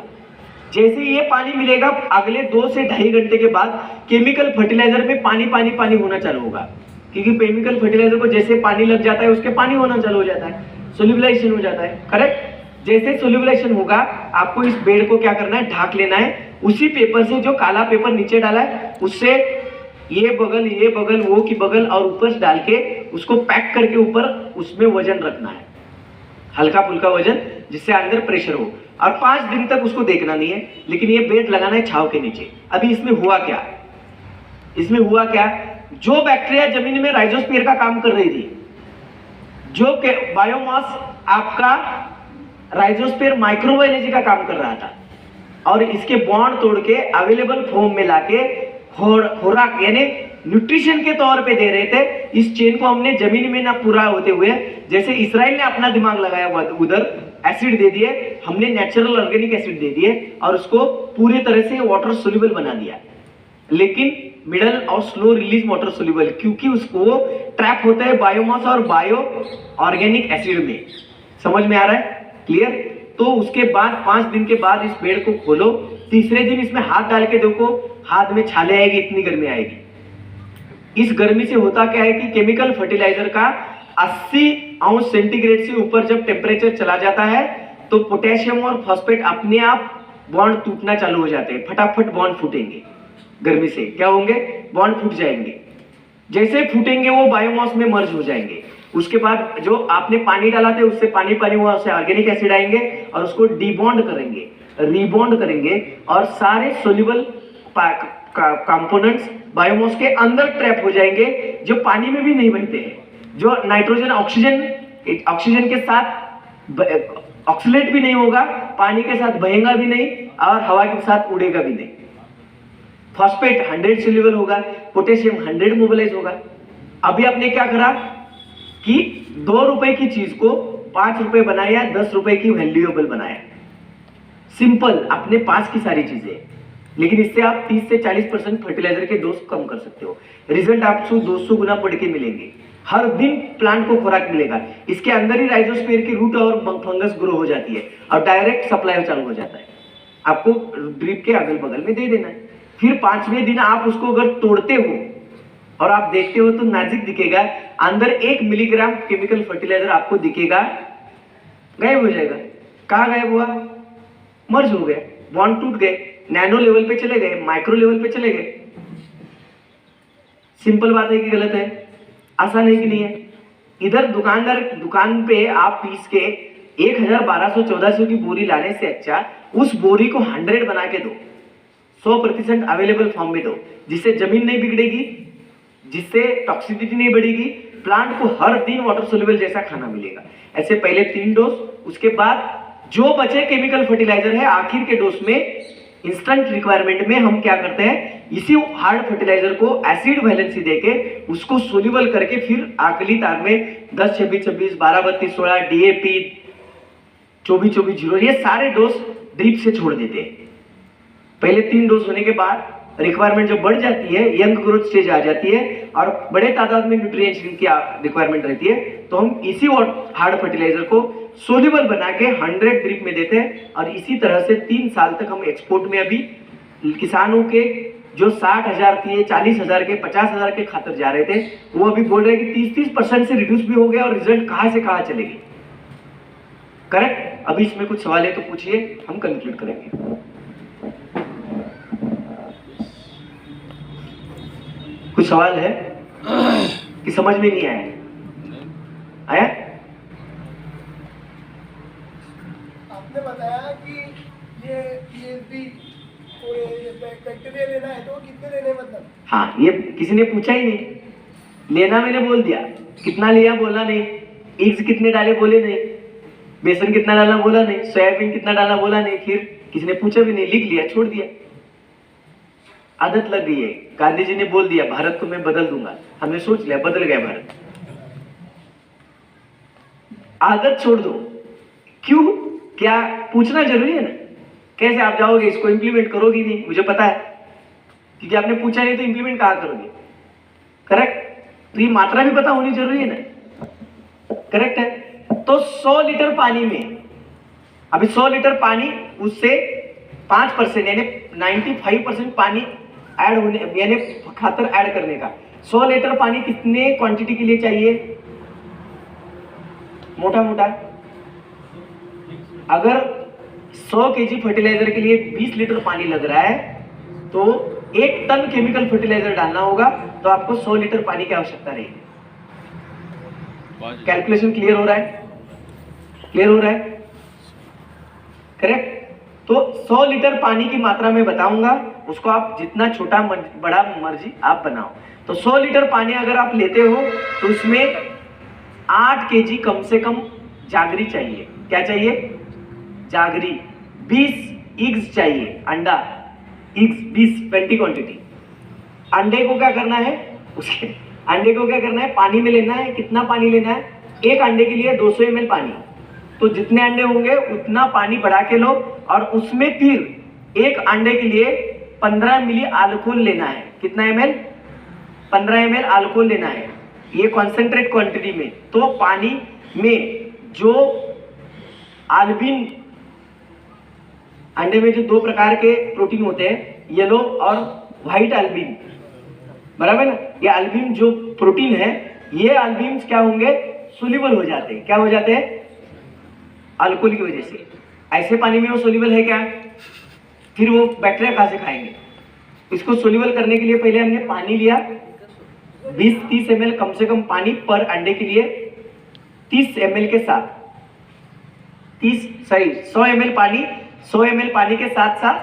जैसे ये पानी मिलेगा, अगले 2 से 2.5 घंटे के बाद केमिकल फर्टिलाइजर में पानी पानी पानी होना चालू होगा। क्योंकि केमिकल फर्टिलाइजर को जैसे पानी लग जाता है उसके पानी होना चालू हो जाता है, सोल्यूबलाइजेशन हो जाता है। करेक्ट? जैसे सोल्यूबलाइजेशन होगा आपको इस बेड को क्या करना है, ढाक लेना है। उसी पेपर से, जो काला पेपर नीचे डाला है, उससे ये बगल वो की बगल और ऊपर से डाल के उसको पैक करके ऊपर उसमें वजन रखना है, हल्का फुल्का वजन, जिससे अंदर प्रेशर हो। और 5 दिन तक उसको देखना नहीं है, लेकिन ये बेड लगाना है छांव के नीचे। अभी इसमें हुआ क्या, जो बैक्टीरिया जमीन में राइजोस्फीयर का काम कर रही थी, जो बायोमास आपका राइजोस्फीयर माइक्रोबायोलॉजी का काम कर रहा था, और इसके बॉन्ड तोड़ के अवेलेबल फॉर्म में लाके खुराक यानी न्यूट्रिशन के तौर पे दे रहे थे। इस चेन को हमने जमीन में ना पूरा होते हुए, जैसे इसराइल ने अपना दिमाग लगाया हुआ उधर एसिड दे दिए, हमने नेचुरल ऑर्गेनिक एसिड दे दिए और उसको पूरी तरह से वाटर सोल्यूबल बना दिया। लेकिन मिडल और स्लो रिलीज वाटर सोल्यूबल, क्योंकि उसको ट्रैप होता है बायोमास और बायो ऑर्गेनिक एसिड में। समझ में आ रहा है? क्लियर? तो उसके बाद 5 दिन के बाद इस पेड़ को खोलो, तीसरे दिन इसमें हाथ डाल के देखो, हाथ में छाले आएगी, इतनी गर्मी आएगी। इस गर्मी से होता क्या है कि केमिकल फर्टिलाइजर का 80 अंश सेंटीग्रेड से ऊपर जब टेम्परेचर चला जाता है तो पोटेशियम और फॉस्फेट अपने आप बॉन्ड टूटना चालू हो जाते हैं, फटाफट बॉन्ड फूटेंगे। गर्मी से क्या होंगे? बॉन्ड फूट जाएंगे। जैसे फूटेंगे वो बायोमास में मर्ज हो जाएंगे। उसके बाद जो आपने पानी डाला था उससे पानी हुआ, उससे ऑर्गेनिक एसिड आएंगे और उसको डीबॉन्ड करेंगे, रीबॉन्ड करेंगे, और सारे सोल्यूबल कंपोनेंट्स बायोमास के अंदर ट्रैप हो जाएंगे, जो पानी में भी नहीं बहते हैं, जो नाइट्रोजन ऑक्सीजन के साथ ऑक्सीलेट भी नहीं होगा, पानी के साथ बहेगा भी नहीं और हवा के साथ उड़ेगा भी नहीं। फॉस्फेट 100 सोल्यूबल होगा, पोटेशियम 100 मोबिलाइज होगा। अभी आपने क्या करा कि 2 रुपए की चीज को 5 रुपए बनाया, 10 रुपए की वैल्यूएबल बनाया। सिंपल, अपने पास की सारी चीजें, लेकिन इससे आप 30 से 40% फर्टिलाइजर के डोज कम कर सकते हो। रिजल्ट आपको 200 गुना बढ़ के मिलेंगे। हर दिन प्लांट को खुराक मिलेगा। इसके अंदर ही राइजोस्फीयर की रूट और फंगस ग्रो हो जाती है और डायरेक्ट सप्लाई चालू हो जाता है। आपको ड्रिप के अगल बगल में दे देना है। फिर 5वें दिन आप उसको अगर तोड़ते हो और आप देखते हो तो नाजुक दिखेगा, अंदर 1 मिलीग्राम केमिकल फर्टिलाइजर आपको दिखेगा, गायब हो जाएगा। कहाँ गायब हुआ? मर्ज हो गए, बॉन्ड टूट गए, नैनो लेवल पे चले गए, माइक्रो लेवल पे चले गए। सिंपल बात है कि गलत है? आसान है कि नहीं है? इधर दुकान पे आप पीस के 1000-1200-1400 की बोरी लाने से अच्छा उस बोरी को 100 बना के दो, 100% अवेलेबल फॉर्म में दो, जिससे जमीन नहीं बिगड़ेगी, जिससे टॉक्सिसिटी नहीं बढ़ेगी, प्लांट को हर दिन वाटर सोल्यूबल जैसा खाना मिलेगा। ऐसे पहले 3 डोज, उसके बाद जो बचे केमिकल फर्टिलाइजर है आखिर के डोज में इंस्टेंट रिक्वायरमेंट में हम क्या करते हैं, इसी हार्ड फर्टिलाइजर को एसिड वैलेंसी देके उसको सोल्यूबल करके फिर आखिरी तार में 10-26-26, 12-32, 16, डीएपी 24-24-0 ये सारे डोज ड्रिप से छोड़ देते हैं। पहले 3 डोज होने के बाद रिक्वायरमेंट जब बढ़ जाती है, यंग ग्रोथ स्टेज आ जाती है और बड़े तादाद में न्यूट्रिएंट्स की रिक्वायरमेंट रहती है, तो हम इसी हार्ड फर्टिलाइजर को सोल्यूबल बना के 100 ड्रिप में देते हैं। और इसी तरह से 3 साल तक हम एक्सपोर्ट में अभी किसानों के जो 60,000 के, 40,000 के, 50,000 के खातर जा रहे थे, वो अभी बोल रहे हैं कि 30% से रिड्यूस भी हो गया और रिजल्ट कहां से कहां चलेगी। करेक्ट? अभी इसमें कुछ सवाल है तो पूछिए, हम कंक्लूड करेंगे। कुछ सवाल है कि समझ में नहीं आया? आया? आपने बताया कि ये पीएचडी और ये बैक्टीरिया लेना है तो कितने लेने हैं मतलब? हाँ, ये किसी ने पूछा ही नहीं, लेना मैंने बोल दिया, कितना लिया बोला नहीं, एग्स कितने डाले बोले नहीं, बेसन कितना डाला बोला नहीं, सोयाबीन कितना डाला बोला नहीं, फिर किसी ने पूछा भी नहीं, लिख लिया, छोड़ दिया। आदत लग गई है। गांधी जी ने बोल दिया भारत को मैं बदल दूंगा, हमने सोच लिया बदल गया भारत। आदत छोड़ दो। क्यों? क्या पूछना जरूरी है ना? कैसे आप जाओगे, इसको इंप्लीमेंट करोगे नहीं, मुझे पता है, क्योंकि आपने पूछा नहीं तो इंप्लीमेंट कहाँ करोगे? करेक्ट? तो ये मात्रा भी पता होनी जरूरी है ना? करेक्ट है? तो 100 लीटर पानी में, अभी 100 लीटर पानी, उससे 5% यानी 95% पानी ऐड होने, यानी खातर ऐड करने का। 100 लीटर पानी कितने क्वांटिटी के लिए चाहिए? मोटा मोटा अगर 100 केजी फर्टिलाइजर के लिए 20 लीटर पानी लग रहा है तो 1 टन केमिकल फर्टिलाइजर डालना होगा, तो आपको 100 लीटर पानी की आवश्यकता रहेगी। कैलकुलेशन क्लियर हो रहा है? क्लियर हो रहा है? करेक्ट? तो 100 लीटर पानी की मात्रा में बताऊंगा, उसको आप जितना छोटा बड़ा मर्जी आप बनाओ। तो 100 लीटर पानी अगर आप लेते हो तो उसमें 8 केजी कम से कम जागरी चाहिए। क्या चाहिए? जागरी। 20 एग्स चाहिए, अंडा, एग्स 20 20 क्वांटिटी। अंडे को क्या करना है? उसके अंडे को क्या करना है? पानी में लेना है। कितना पानी लेना है? एक अंडे के लिए 200 ml पानी। तो जितने अंडे होंगे उतना पानी बढ़ा के लो, और उसमें फिर एक अंडे के लिए 15 मिली अल्कोहल लेना है। कितना ml? 15 ml अल्कोहल लेना है, ये कॉन्सेंट्रेट क्वांटिटी में। तो पानी में जो अल्बिन, अंडे में जो 2 प्रकार के प्रोटीन होते हैं, येलो और व्हाइट अल्बिन, बराबर ना? ये अल्बिन जो प्रोटीन है, ये अल्बिन क्या होंगे? सोल्यूबल हो जाते हैं। क्या हो जाते हैं? अल्कोहल की वजह से। ऐसे पानी में वो सोल्यूबल है क्या? फिर वो बैक्टीरिया कहां से खाएंगे? इसको सोल्यूबल करने के लिए पहले हमने पानी लिया, 20-30 ml कम से कम पानी पर अंडे के लिए, 30 ml के साथ 100 ml पानी, 100 ml पानी के साथ साथ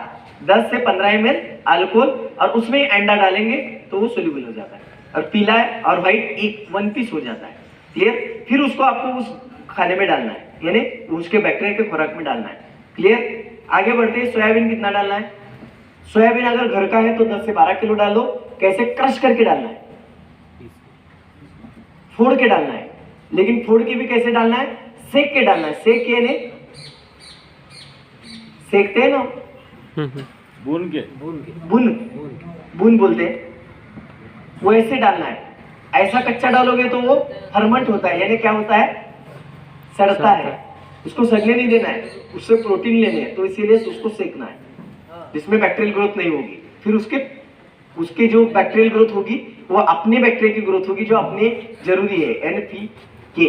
10 से 15 ml अल्कोहल, और उसमें अंडा डालेंगे तो वो सोल्यूबल हो जाता है, और पीला और व्हाइट एक 1 पीस हो जाता है। क्लियर? फिर उसको आपको उस खाने में डालना है, यानी उसके बैक्टीरिया के खुराक में डालना है। क्लियर? आगे बढ़ते हैं। सोयाबीन कितना डालना है? सोयाबीन अगर घर का है तो 10 से 12 किलो डाल दो। कैसे? क्रश करके डालना है, फोड़ के डालना है। लेकिन फोड़ के भी कैसे डालना है? सेक के डालना है। सेक के यानी सेकते हैं ना, बुन बोलते हैं, वो ऐसे डालना है। ऐसा कच्चा डालोगे तो वो फर्मेंट होता है, यानी क्या होता है? सड़ता है। उसको सड़ने नहीं देना है, उससे प्रोटीन लेने हैं, तो इसीलिए उसको सेकना है, जिसमें बैक्टीरियल ग्रोथ नहीं होगी। फिर उसके जो बैक्टीरियल ग्रोथ होगी वो अपने बैक्टीरिया की ग्रोथ होगी जो अपने जरूरी है, NPK।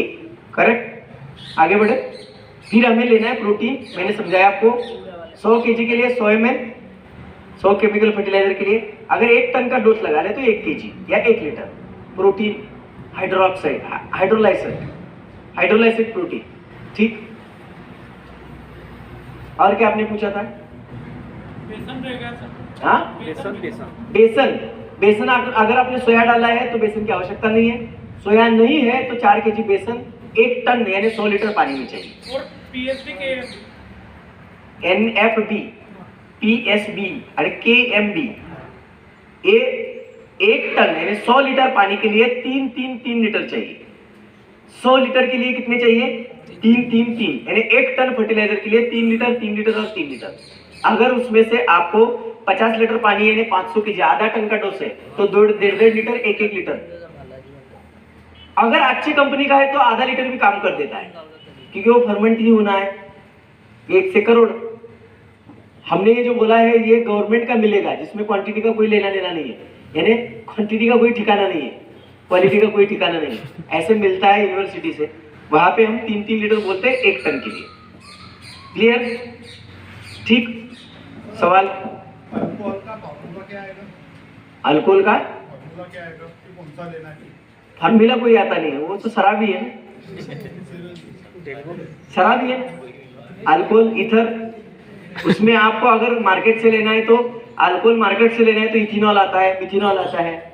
करेक्ट? आगे बढ़े। फिर हमें लेना है प्रोटीन। मैंने समझाया आपको, 100 केजी के लिए 100 ml, 100 केमिकल फर्टिलाइजर के लिए अगर 1 टन का डोज लगा ले तो 1 केजी या 1 लीटर प्रोटीन, हाइड्रोलाइसिड प्रोटीन। ठीक? और क्या आपने पूछा था? बेसन रहेगा सर? हाँ, बेसन अगर आपने सोया डाला है तो बेसन की आवश्यकता नहीं है। सोया नहीं है तो 4 केजी बेसन 1 टन यानी 100 लीटर पानी में चाहिए। और पीएचडी के NFB, PSB और KMB, ये 1 टन यानी 100 लीटर पानी के लिए 3 लीटर चाहिए। 100 लीटर के लिए कितने चाहिए? 3 यानी 1 टन फर्टिलाइजर के लिए 3 लीटर और 3 लीटर। अगर उसमें से आपको 50 लीटर पानी यानी 500 केजी, आधा टन का डोज है तो 1.5 लीटर 1 लीटर। अगर अच्छी कंपनी का है तो आधा लीटर भी काम कर देता है, क्योंकि वो फर्मेंट ही होना है। 1 से करोड़। हमने ये जो बोला है ये गवर्नमेंट का मिलेगा, जिसमें क्वांटिटी का कोई लेना देना नहीं है, यानी क्वांटिटी का कोई ठिकाना नहीं है, क्वालिटी का कोई ठिकाना नहीं है। ऐसे मिलता है यूनिवर्सिटी से, वहां पे हम 3 लीटर बोलते हैं 1 टन के लिए। क्लियर? ठीक। सवाल? अल्कोहल का फॉर्मूला क्या आएगा? अल्कोहल का फॉर्मूला क्या आएगा कि कौन सा लेना है? फार्मूला कोई आता नहीं है, वो तो शराबी है, शराबी है। अल्कोहल इथर, उसमें आपको अगर मार्केट से लेना है तो अल्कोहल मार्केट से लेना है तो इथेनॉल आता है, मिथेनॉल आता है।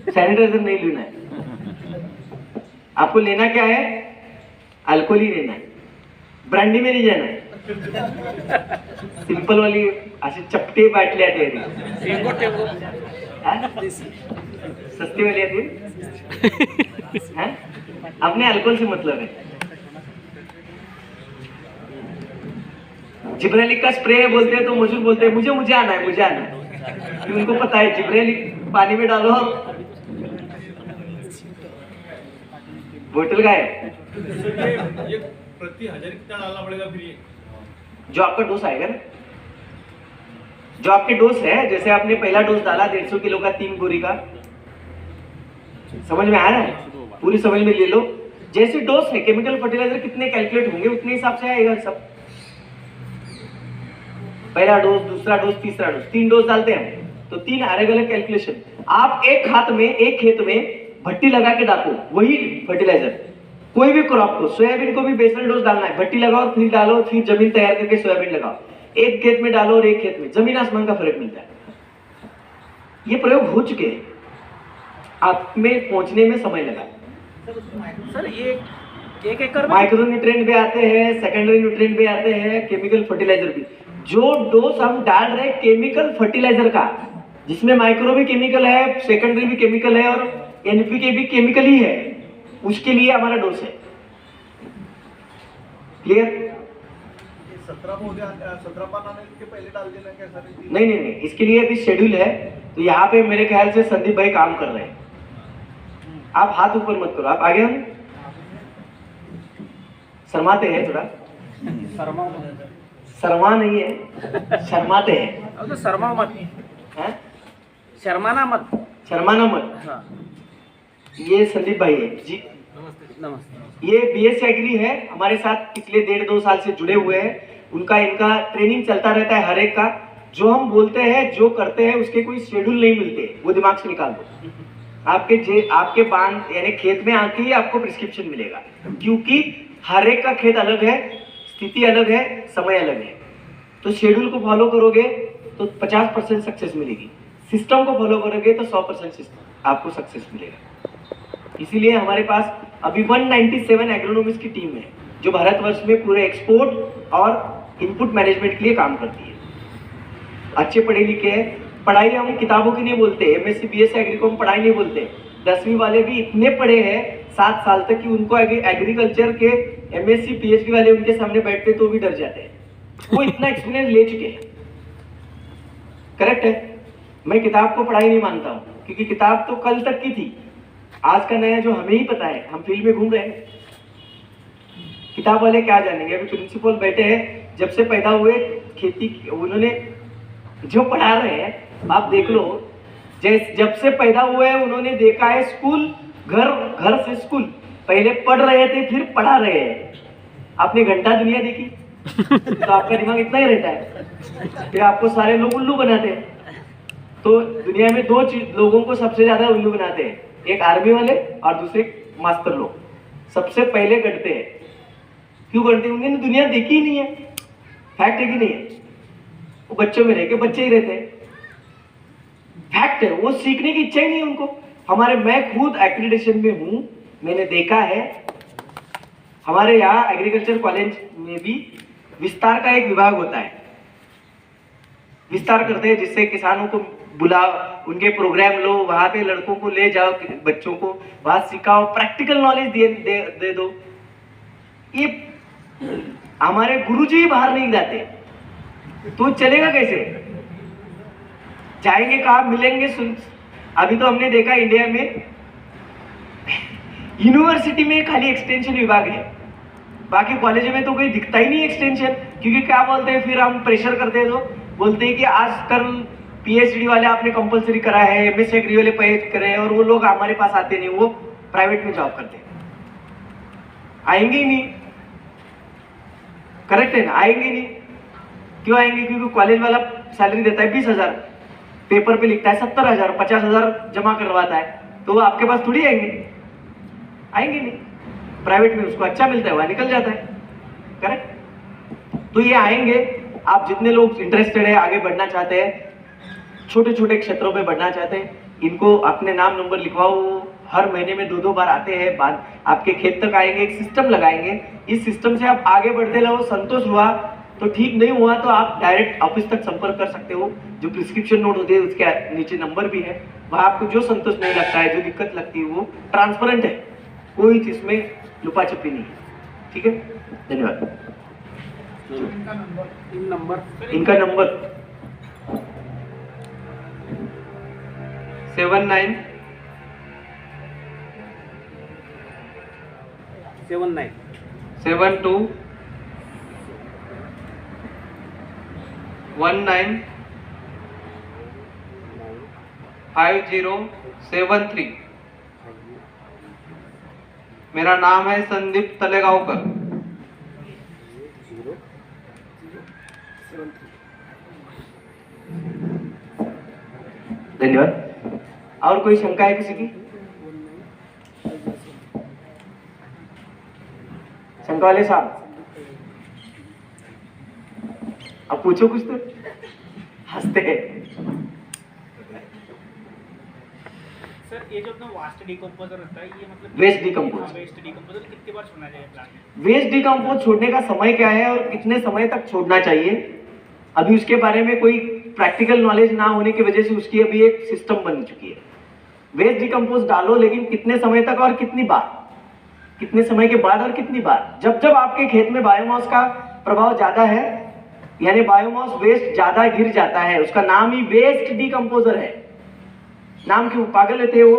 सैनिटाइजर नहीं लेना है आपको, लेना क्या है? अल्कोहल ही लेना है, ब्रांडी में नहीं जाना है। सिंपल वाली अशी चपटे बाटल्या आहेत सस्ती वाली आती है, अपने अल्कोहल से मतलब है। जिब्रेलिक का स्प्रे बोलते हैं तो मजूर बोलते हैं मुझे आना है, मुझे आना है। उनको पता है जिब्रेलिक पानी में डालो, बोतल का है। ये प्रति 1000 कितना डालना पड़ेगा फिर ये? जो आपका डोज आएगा ना, जो आपके डोज है, जैसे आपने पहला डोज डाला 150 किलो का 3 गोरी का, समझ में आ रहा है? पूरी समझ में ले लो। जैसे डोज है, केमिकल फर्टिलाइजर कितने कैलकुलेट होंगे उतने हिसाब से आएगा सब। पहला डोज, दूसरा डोज, तीसरा डोज, 3 डोज डालते हैं तो 3 अलग अलग कैलकुलेशन। आप एक खेत में भट्टी लगा के डालो, वही फर्टिलाइजर कोई भी क्रॉप को, सोयाबीन को भी बेसल डोज डालना है, भट्टी लगाओ फिर डालो, फिर जमीन तैयार करके सोयाबीन लगाओ। एक खेत में डालो और एक खेत में, जमीन आसमान का फर्क मिलता है। ये प्रयोग हो चुके हैं, आप में पहुंचने में समय लगा। सर एक एकड़ में माइक्रो न्यूट्रिएंट भी आते हैं, सेकेंडरी न्यूट्रिएंट भी आते हैं, केमिकल फर्टिलाइजर भी। जो डोज हम डाल रहे हैं केमिकल फर्टिलाइजर का, जिसमें माइक्रो भी केमिकल है, सेकेंडरी भी केमिकल है और एनपीके भी केमिकल ही है, उसके लिए हमारा डोज है। क्लियर? 17 पान आने के पहले डाल देना क्या सर? नहीं, इसके लिए अभी शेड्यूल है, तो यहाँ पे मेरे ख्याल से संदीप भाई काम कर रहे हैं। आप हाथ ऊपर मत करो, आप आगे। हम शर्माते हैं थोड़ा, शर्मा नहीं है, शर्माते हैं। अब तो शर्मा मत, हैं? शर्माना मत। शर्माना मत। हाँ। ये संदीप भाई है जी, नमस्ते। ये बीएससी एग्री है, हमारे साथ पिछले 1.5-2 साल से जुड़े हुए हैं। इनका ट्रेनिंग चलता रहता है हर एक का। जो हम बोलते हैं, जो करते हैं, उसके कोई शेड्यूल नहीं मिलते, वो दिमाग से निकाल दो। आपके बांध यानी खेत में आके ही आपको प्रिस्क्रिप्शन मिलेगा, क्योंकि हर एक का खेत अलग है, स्थिति अलग है, समय अलग है। तो शेड्यूल को फॉलो करोगे तो 50% सक्सेस मिलेगी, सिस्टम को फॉलो करोगे तो 100% आपको सक्सेस मिलेगा। इसीलिए हमारे पास अभी 197 एग्रोनॉमिस्ट की टीम है, जो भारतवर्ष में पूरे एक्सपोर्ट और इनपुट मैनेजमेंट के लिए काम करती है। अच्छे पढ़े लिखे हैं। पढ़ाई हम किताबों की नहीं बोलते, एमएससी बीएससी एग्री को हम पढ़ाई नहीं बोलते। 10वीं वाले भी इतने पढ़े हैं 7 साल तक कि उनको एग्रीकल्चर के एमएससी पीएचडी वाले उनके सामने बैठते तो भी डर जाते हैं, वो इतना एक्सपीरियंस ले चुके हैं। करेक्ट है? मैं किताब को पढ़ाई नहीं मानता हूँ, क्योंकि किताब तो कल तक की थी, आज का नया जो हमें ही पता है, हम फील्ड में घूम रहे हैं। किताब वाले क्या जानेंगे? अभी प्रिंसिपल बैठे हैं, जब से पैदा हुए खेती, उन्होंने जो पढ़ा रहे हैं आप देख लो, जब से पैदा हुए हैं उन्होंने देखा है स्कूल, घर से स्कूल, पहले पढ़ रहे थे फिर पढ़ा रहे हैं। आपने घंटा दुनिया देखी तो आपका दिमाग इतना ही रहता है, फिर आपको सारे लोग उल्लू बनाते हैं। तो दुनिया में 2 लोगों को सबसे ज्यादा उल्लू बनाते हैं, एक आर्मी वाले और दूसरे मास्टर लोग। सबसे पहले गढ़ते हैं। क्यों गढ़ते हैं? उन्होंने दुनिया देखी ही नहीं है। फैक्ट है कि नहीं है? वो बच्चों में रह के बच्चे ही रहते हैं, फैक्ट है। वो सीखने की इच्छा ही नहीं है उनको। मैं खुद एक्रेडिटेशन में हूं, मैंने देखा है। हमारे यहाँ एग्रीकल्चर कॉलेज में भी विस्तार का एक विभाग होता है, विस्तार करते हैं, जिससे किसानों को बुलाओ, उनके प्रोग्राम लो, वहां पे लड़कों को ले जाओ, बच्चों को वहां सिखाओ, प्रैक्टिकल नॉलेज दे दो। ये हमारे गुरुजी ही बाहर नहीं जाते, तो चलेगा कैसे? जाएंगे कहाँ, मिलेंगे? अभी तो हमने देखा इंडिया में यूनिवर्सिटी में खाली एक्सटेंशन विभाग है, बाकी कॉलेज में तो कोई दिखता ही नहीं एक्सटेंशन। क्योंकि क्या बोलते हैं, फिर हम प्रेशर करते हैं, तो बोलते हैं कि आजकल पीएचडी वाले आपने कंपलसरी करा है, एमएससी एग्री वाले पे करे हैं, और वो लोग हमारे पास आते नहीं, वो प्राइवेट में जॉब करते हैं। आएंगे ही नहीं, करेक्ट है ना, आएंगे ही नहीं। क्यों आएंगे? क्योंकि कॉलेज वाला सैलरी देता है 20,000, पेपर पे लिखता है 70,000, 50,000 जमा करवाता है, तो वो आपके पास थोड़ी आएंगे, आएंगे नहीं। प्राइवेट में उसको अच्छा मिलता है, वह निकल जाता है, करेक्ट। तो ये आएंगे। आप जितने लोग इंटरेस्टेड है, आगे बढ़ना चाहते हैं, छोटे छोटे क्षेत्रों में बढ़ना चाहते हैं, इनको अपने नाम नंबर लिखवाओ। हर महीने में 2-2 बार आते हैं, बाद आपके खेत तक आएंगे, एक सिस्टम लगाएंगे। इस सिस्टम से आप आगे बढ़ते रहो। संतोष हुआ तो ठीक, नहीं हुआ तो आप डायरेक्ट ऑफिस तक संपर्क कर सकते हो। जो प्रिस्क्रिप्शन नोट होते हैं उसके नीचे नंबर भी है, वहाँ आपको जो संतोष नहीं लगता है, जो दिक्कत लगती है, वो ट्रांसपेरेंट है, कोई चीज में लुपा छुपी नहीं है। ठीक है, धन्यवाद। इनका नंबर 79 72 19 5073। मेरा नाम है संदीप तलेगांवकर। धन्यवाद। और कोई शंका है किसी की? शंका वाले साहब, अब पूछो कुछ तो। हंसते हैं। सर ये जो अपना वास्ट डिकम्पोजर होता है, ये मतलब वेस्ट डिकम्पोज, वेस्ट डिकम्पोजर कितनी बार छोड़ना चाहिए प्लांट में? वेस्ट डिकम्पोज छोड़ने का समय क्या है और कितने समय तक छोड़ना चाहिए, अभी उसके बारे में कोई प्रैक्टिकल नॉलेज ना होने की वजह से उसकी अभी एक सिस्टम बन चुकी है। वेस्ट डिकम्पोज डालो, लेकिन कितने समय तक और कितनी बार, कितने समय के बाद और कितनी बार। जब जब आपके खेत में बायोमास का प्रभाव ज्यादा है, यानी बायोमास वेस्ट ज्यादा गिर जाता है, उसका नाम ही वेस्ट डिकम्पोजर है। नाम क्यों पागल लेते हैं वो,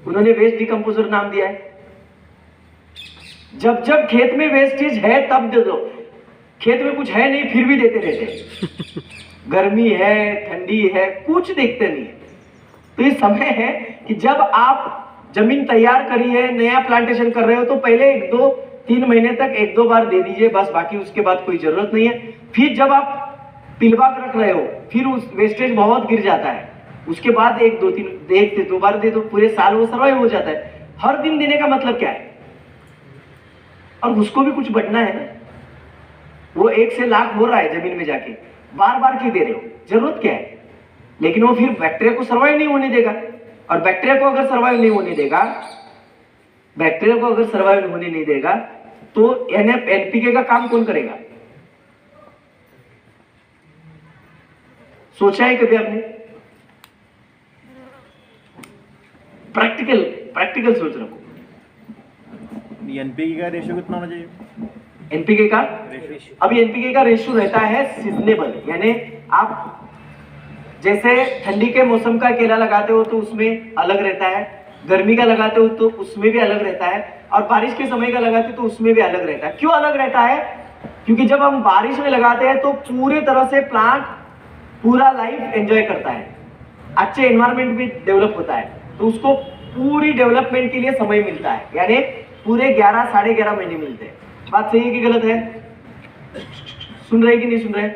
उन्होंने वेस्ट डिकम्पोजर नाम दिया है। जब जब खेत में वेस्टेज है तब दे दो, खेत में कुछ है नहीं फिर भी देते रहते। गर्मी है, ठंडी है, कुछ देखते नहीं है। तो ये समय है कि जब आप जमीन तैयार करी है, नया प्लांटेशन कर रहे हो, तो पहले 1-2-3 महीने तक 1-2 बार दे दीजिए बस, बाकी उसके बाद कोई जरूरत नहीं है। फिर जब आप पिलबाग रख रहे हो, फिर उस वेस्टेज बहुत गिर जाता है, उसके बाद 1-2 बार दे दो, पूरे साल वो सर्वाइव हो जाता है। हर दिन देने का मतलब क्या है? और उसको भी कुछ बढ़ना है ना, वो 1 से लाख हो रहा है जमीन में जाके, बार बार क्यों दे रहे हो, जरूरत क्या है? लेकिन वो फिर बैक्टीरिया को सर्वाइव नहीं होने देगा, और बैक्टीरिया को अगर सर्वाइव नहीं होने देगा, बैक्टीरिया को अगर सर्वाइव होने नहीं देगा तो NPK का काम कौन करेगा? सोचा है कभी आपने? प्रैक्टिकल सोच रखो। एनपीके का रेशियो कितना होना चाहिए? एनपीके का अभी एनपीके का रेशियो रहता है सीजनेबल, यानी आप जैसे ठंडी के मौसम का केला लगाते हो तो उसमें अलग रहता है, गर्मी का लगाते हो तो उसमें भी अलग रहता है, और बारिश के समय का लगाते हो तो उसमें भी अलग रहता है। क्यों अलग रहता है? क्योंकि जब हम बारिश में लगाते हैं तो पूरी तरह से प्लांट पूरा लाइफ एंजॉय करता है, अच्छे एनवायरमेंट भी डेवलप होता है, तो उसको पूरी डेवलपमेंट के लिए समय मिलता है, यानी पूरे 11-11.5 महीने मिलते हैं। बात सही है कि गलत है? सुन रहे कि नहीं सुन रहे?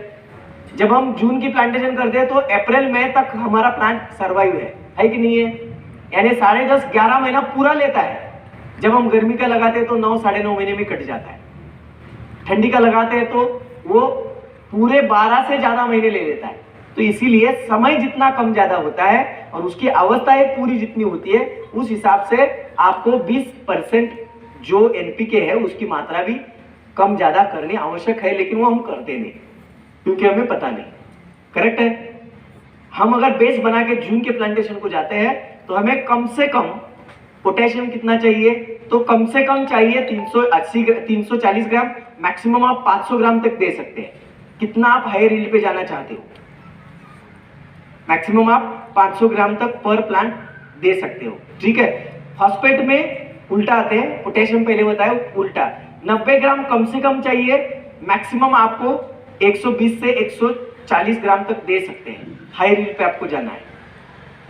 जब हम जून की प्लांटेशन करते हैं तो अप्रैल मई तक हमारा प्लांट सर्वाइव है कि नहीं है? यानी 10.5-11 महीना पूरा लेता है। जब हम गर्मी का लगाते हैं तो 9-9.5 महीने में कट जाता है, ठंडी का लगाते हैं तो वो पूरे 12 से ज्यादा महीने ले लेता है। तो इसीलिए समय जितना कम ज्यादा होता है और उसकी अवस्थाएं पूरी जितनी होती है, उस हिसाब से आपको 20% जो एनपीके है उसकी मात्रा भी कम ज्यादा करनी आवश्यक है, लेकिन वो हम करते नहीं क्योंकि हमें पता नहीं। करेक्ट है? हम अगर बेस बना के जून के प्लांटेशन को जाते हैं तो हमें कम से कम पोटेशियम कितना चाहिए, तो कम से कम चाहिए 340 ग्राम, मैक्सिमम आप 500 ग्राम तक दे सकते हैं। कितना आप हायर यील्ड पे जाना चाहते हो, मैक्सिमम आप 500 ग्राम तक पर प्लांट दे सकते हो। ठीक है? फॉस्फेट में उल्टा आते हैं, पोटेशियम पहले बताया उल्टा, 90 ग्राम कम से कम चाहिए, मैक्सिमम आपको 120 से 140 ग्राम तक दे सकते हैं, हाई यील्ड पे आपको जाना है।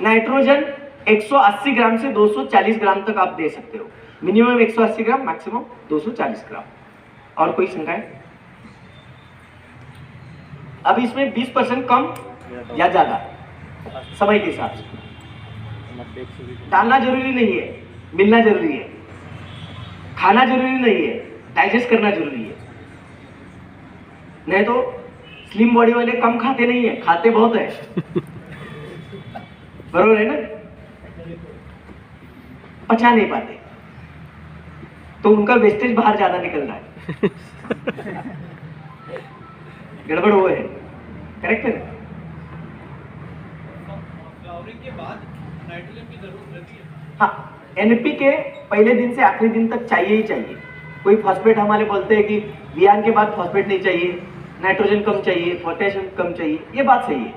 नाइट्रोजन 180 ग्राम से 240 ग्राम तक आप दे सकते हो। मिनिमम 180 ग्राम, मैक्सिमम 240 ग्राम। और कोई शंकाएं? अब इसमें 20% कम या ज्यादा समय के हिसाब से डालना जरूरी नहीं है, मिलना जरूरी है, खाना जरूरी नहीं है, डाइजेस्ट करना जरूरी है। नहीं तो स्लिम बॉडी वाले कम खाते नहीं है, खाते बहुत है। बरोबर है ना? पचा नहीं पाते तो उनका वेस्टेज बाहर ज्यादा निकल रहा है। गड़बड़ वो है, करेक्ट है ना? फ्लावरिंग के बाद नाइट्रोजन की जरूरत रहती है। हाँ, एनपीके पहले दिन से आखिरी दिन तक चाहिए ही चाहिए। कोई फॉस्फेट हमारे बोलते हैं कि वियान के बाद फॉस्फेट नहीं चाहिए, नाइट्रोजन कम चाहिए, पोटेशियम कम चाहिए, ये बात सही है,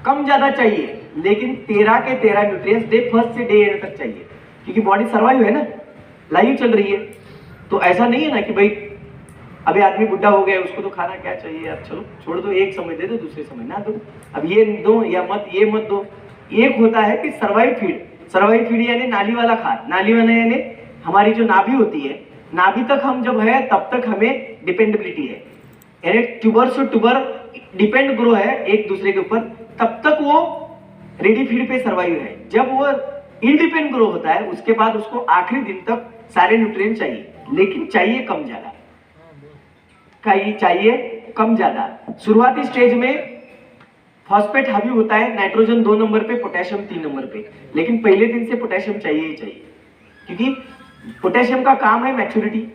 कम ज्यादा चाहिए, लेकिन 13 के 13 न्यूट्रिएंट्स डे फर्स्ट से डे एंड तक चाहिए, क्योंकि बॉडी सर्वाइव है ना, लाइव चल रही है। तो ऐसा नहीं है ना कि भाई अभी आदमी बुढ़ा हो गया उसको तो खाना क्या चाहिए यार, चलो छोड़ दो, एक समय दे दो, दूसरे समय ना दो, अब ये दो या मत, ये मत दो। एक होता है कि सर्वाइव फीड, सर्वाइव फीड यानी नाली वाला खाद, नाली वाला यानी हमारी जो नाभि होती है, नाभि तक हम जब है तब तक हमें डिपेंडेबिलिटी है, यानी ट्यूबर से ट्यूबर डिपेंड ग्रो है एक दूसरे के ऊपर, तब तक वो रेडी फीड पे सर्वाइव है। जब वो इंडिपेंडेंट ग्रो होता है उसके बाद उसको आखिरी दिन तक सारे न्यूट्रिएंट चाहिए, लेकिन चाहिए कम ज्यादा, चाहिए कम ज्यादा। शुरुआती स्टेज में फॉस्फेट हावी होता है, नाइट्रोजन 2 नंबर पे, पोटेशियम 3 नंबर पे, लेकिन पहले दिन से पोटेशियम चाहिए ही चाहिए, क्योंकि पोटेशियम का काम है मैच्योरिटी।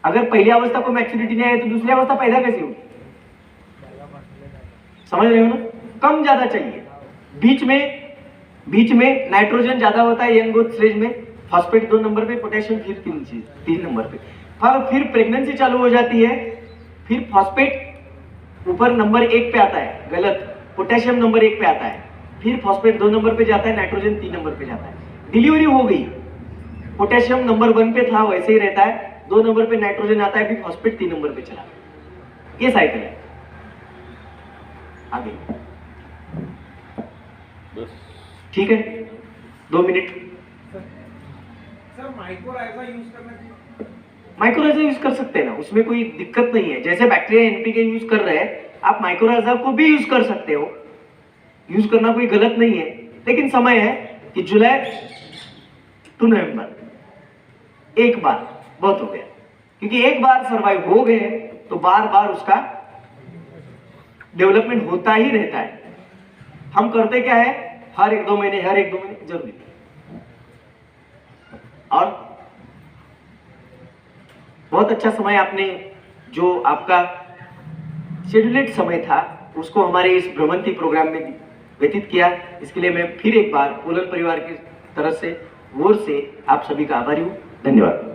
अगर पहली अवस्था को मैच्योरिटी नहीं आए तो दूसरी अवस्था पैदा कैसे होगी? समझ रहे हो ना? कम ज्यादा चाहिए। बीच में नाइट्रोजन ज्यादा होता है यंग ग्रोथ स्टेज में, फॉस्फेट 2 नंबर पे, पोटेशियम फिर 3 नंबर पे। फिर प्रेगनेंसी चालू हो जाती है, फिर फॉस्फेट ऊपर नंबर 1 पे आता है, गलत, पोटेशियम नंबर 1 पे आता है, फिर फॉस्फेट 2 नंबर पे जाता है, नाइट्रोजन 3 नंबर पे जाता है। डिलीवरी हो गई, पोटेशियम नंबर 1 पे था वैसे ही रहता है, 2 नंबर पे नाइट्रोजन आता है, फिर फॉस्फेट 3 नंबर पे चला, ये साइकिल है। आगे ठीक है, 2 मिनट। सर माइक्रोराइजा यूज करना चाहिए? माइक्रोराइजा यूज कर सकते हैं ना, उसमें कोई दिक्कत नहीं है। जैसे बैक्टीरिया एनपीके यूज कर रहे हैं, आप माइक्रोराइजा को भी यूज कर सकते हो, यूज करना कोई गलत नहीं है, लेकिन समय है कि जुलाई टू नवंबर, एक बार बहुत हो गया, क्योंकि एक बार सर्वाइव हो गए तो बार बार उसका डेवलपमेंट होता ही रहता है। हम करते क्या है, हर 1-2 महीने जरूरी। और बहुत अच्छा समय आपने, जो आपका शेड्यूलेड समय था उसको हमारे इस भ्रमंती प्रोग्राम में व्यतीत किया, इसके लिए मैं फिर एक बार पोलन परिवार की तरफ से, ओर से आप सभी का आभारी हूं। धन्यवाद।